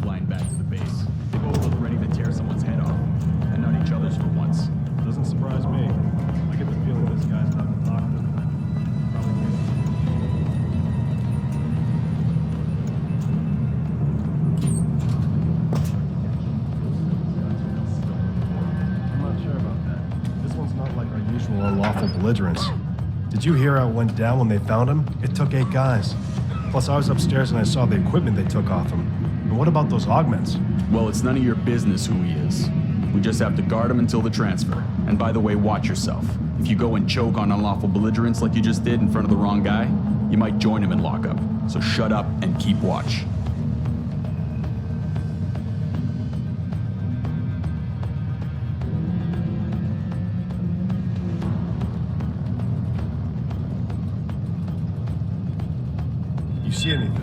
Flying back to the base. They both look ready to tear someone's head off. And not each other's for once. Doesn't surprise me. I get the feeling this guy's not been talking to them. Probably can't. I'm not sure about that. This one's not like our usual unlawful belligerence. Did you hear how it went down when they found him? It took 8 guys. Plus I was upstairs and I saw the equipment they took off him. And what about those augments? Well, it's none of your business who he is. We just have to guard him until the transfer. And by the way, watch yourself. If you go and choke on unlawful belligerence like you just did in front of the wrong guy, you might join him in lockup. So shut up and keep watch. You see anything?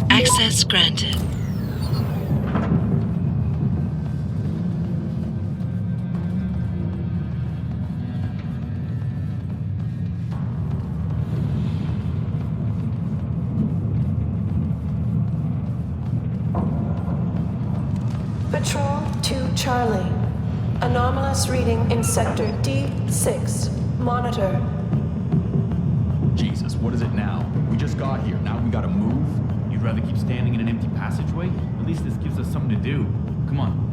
Access granted. Patrol to Charlie. Anomalous reading in Sector D6. Monitor. Jesus, what is it now? We just got here. Now we gotta move? You'd rather keep standing in an empty passageway? At least this gives us something to do. Come on.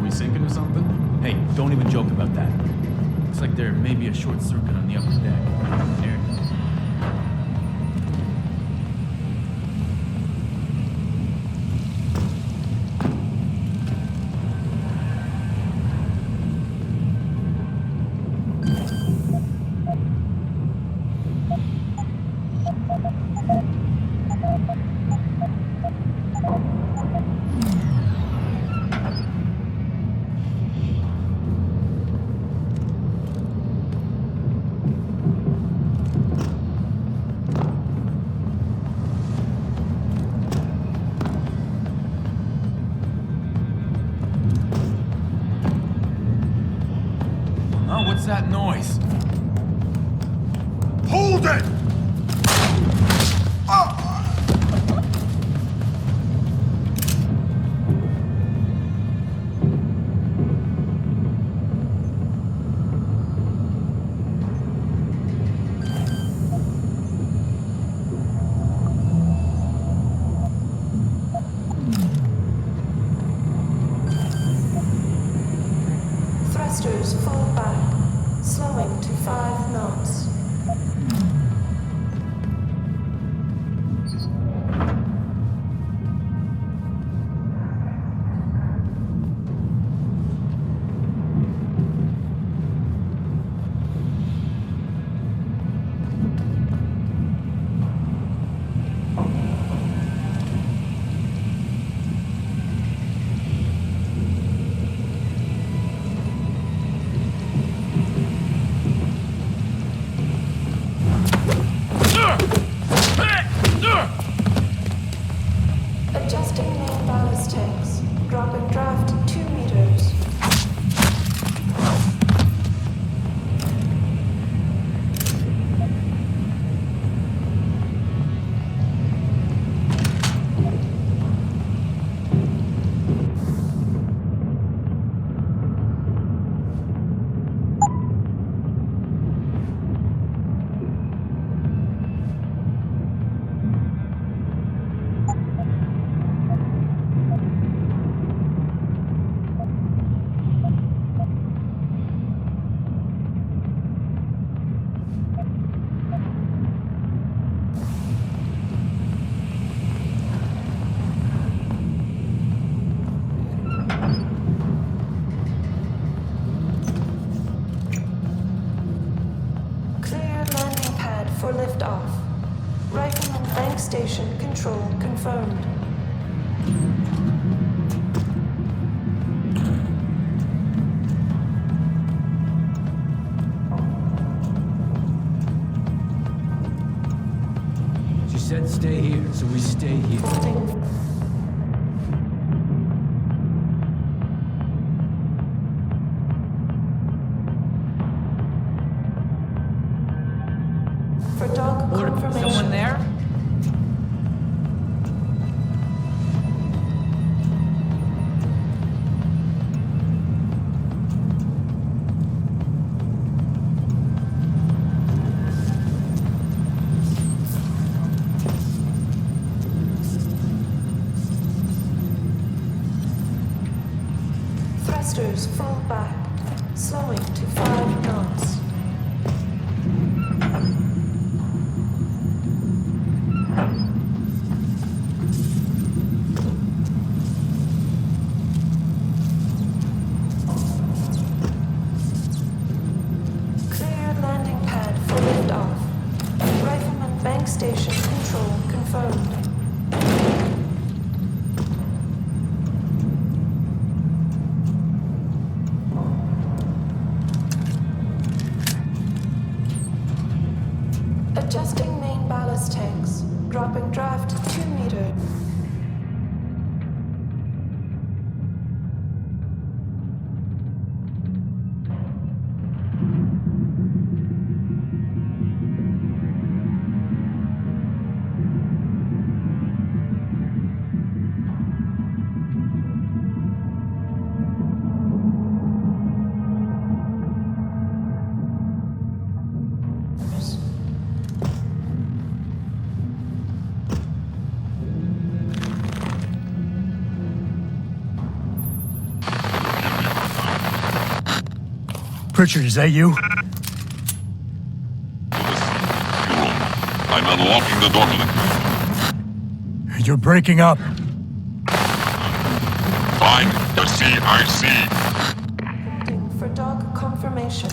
we sinking or something? Hey, don't even joke about that. Looks like there may be a short circuit on the upper deck. There it is. What's that noise? Hold it! Thrusters fall back, slowing to 5 knots. Adjusting main ballast tanks. Dropping draft 2 meters. Clear landing pad for liftoff. Rifleman bank station control confirmed. She said stay here, so we stay here. For dog confirmation. Someone there? Thrusters fall back, slowing to 5 knots. Clear landing pad for liftoff. Rifleman bank station control confirmed. Adjusting main ballast tanks. Dropping draft 2 meters. Pritchard, is that you? I'm unlocking the door to the... You're breaking up. Find the CIC. Holding for dog confirmation.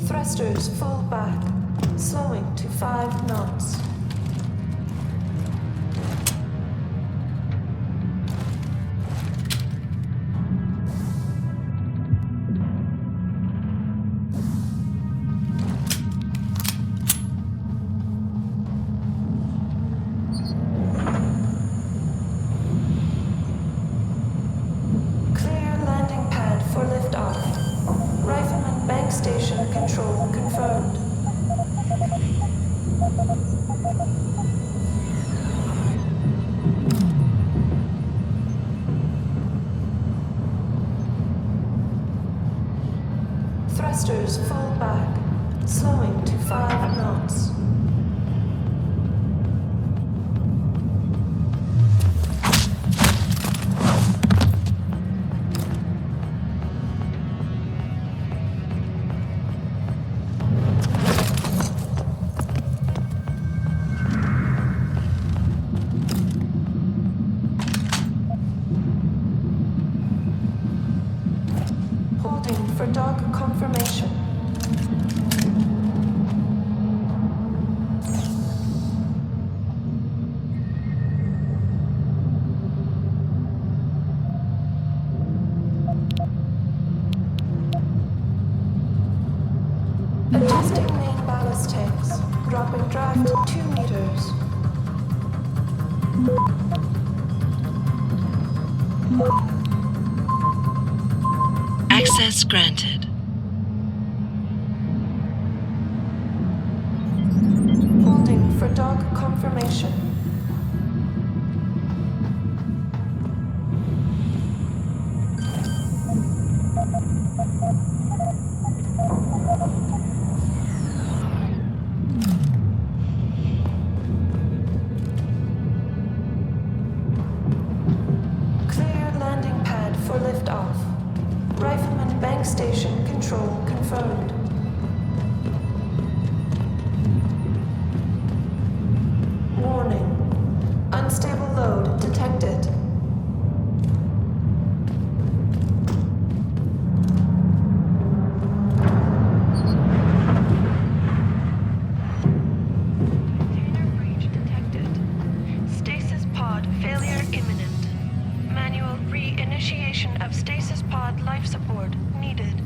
Thrusters full back, slowing to 5 knots. Clear landing pad for liftoff. Rifleman Bank Station control confirmed. Thrusters full back, slowing to 5 knots. Holding for dog confirmation. Adjusting main ballast tanks. Dropping draft 2 meters. Access granted. Holding for dog confirmation. Clear landing pad for liftoff. Rifleman Bank Station control confirmed. Warning. Unstable load detected. Container breach detected. Stasis pod failure imminent. Manual re-initiation of stasis pod life support needed.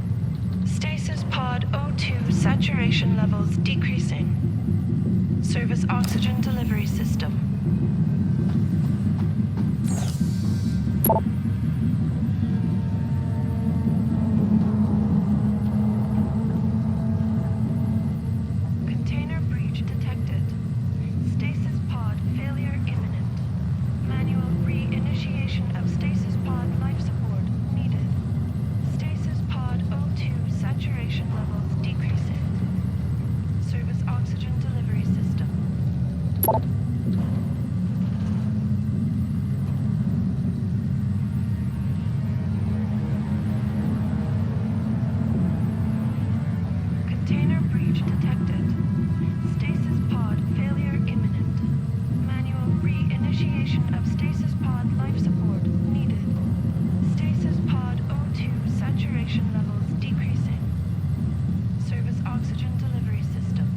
Stasis pod O2 saturation levels decreasing. Service oxygen delivery system. Container breach detected. Stasis pod failure imminent. Manual re-initiation of stasis pod life support needed. Stasis pod O2 saturation levels decreasing. Service oxygen delivery system. Container breach detected. Stasis pod failure imminent. Manual re-initiation of stasis pod life support needed. Stasis pod O2 saturation levels decreasing. Service oxygen delivery system.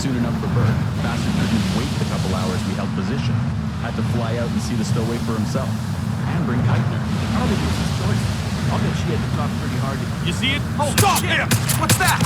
soon enough for Bert. Bastard couldn't wait the couple hours we held position. Had to fly out and see the stowaway for himself. And bring Keitner. I don't think it was his choice. I'll bet she had to talk pretty hard. You see it? Oh, stop him! What's that?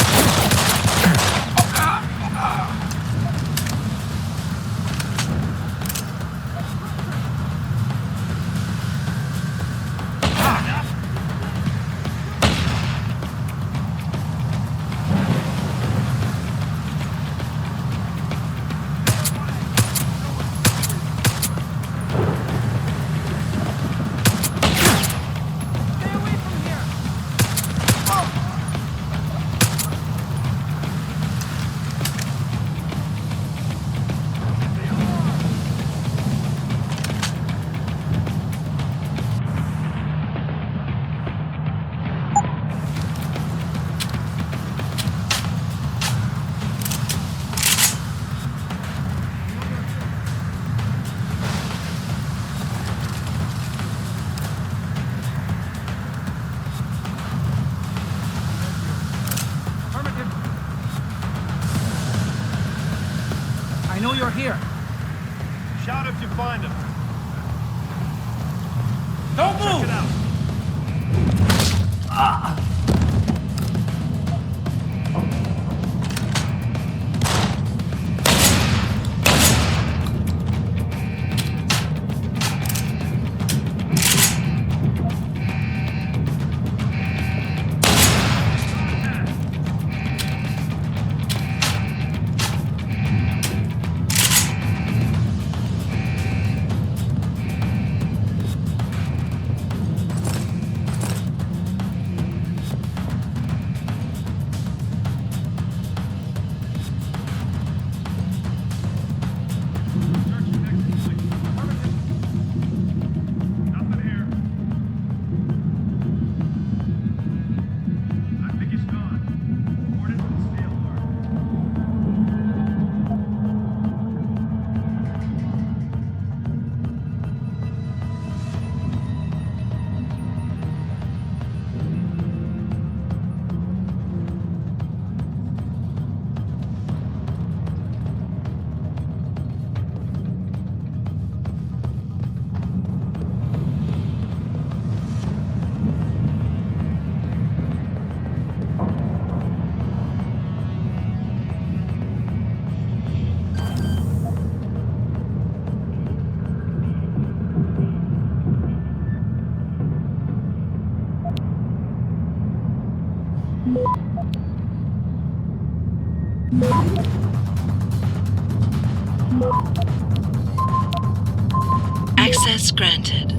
I know you're here. Shout if you find him. Don't move! Check it out. Access granted.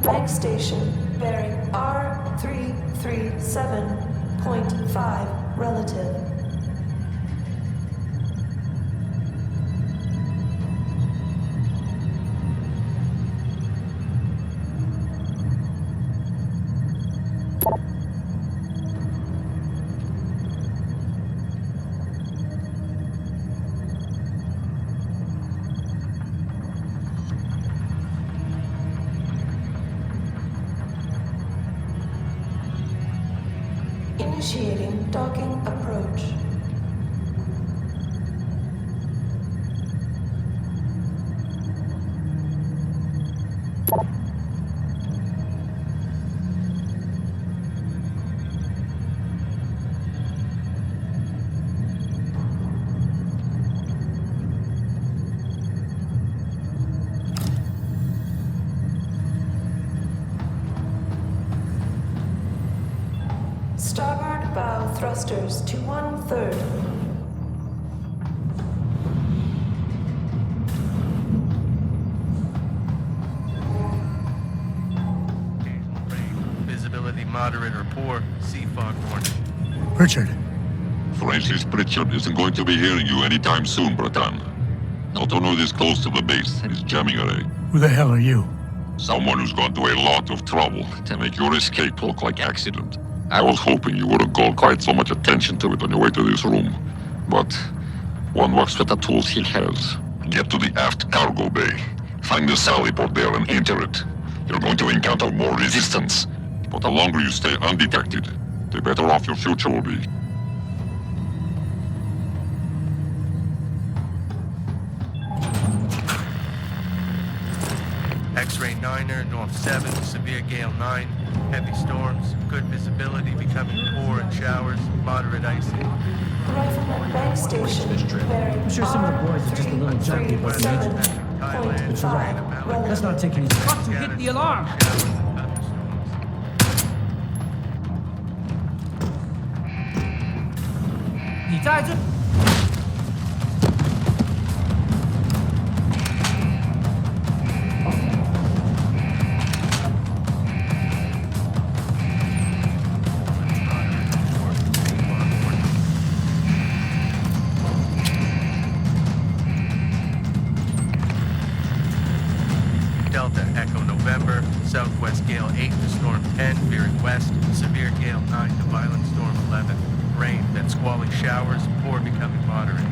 bank station bearing R337.5 relative. Initiating docking approach. Starboard bow thrusters to 1/3. Visibility moderate or poor. Sea fog warning. Richard. Francis Pritchard isn't going to be hearing you anytime soon, Bratan. Autono is close to the base and is jamming array. Who the hell are you? Someone who's gone to a lot of trouble to make your escape look like accident. I was hoping you wouldn't call quite so much attention to it on your way to this room. But one works with the tools he has. Get to the aft cargo bay. Find the sally port there and enter it. You're going to encounter more resistance. But the longer you stay undetected, the better off your future will be. X-ray 9er, North 7, severe gale 9, heavy storms, good visibility, becoming poor in showers, moderate icing. Rifleman bank station bearing I'm sure some of the boys are just a little junky about the engine. But you're right. Let's not take any... Fuck, you hit the alarm! 你在这。 Delta Echo November, southwest gale 8 to storm 10, veering west, severe gale 9 to violent storm 11. Rain, then squalling showers, poor becoming moderate.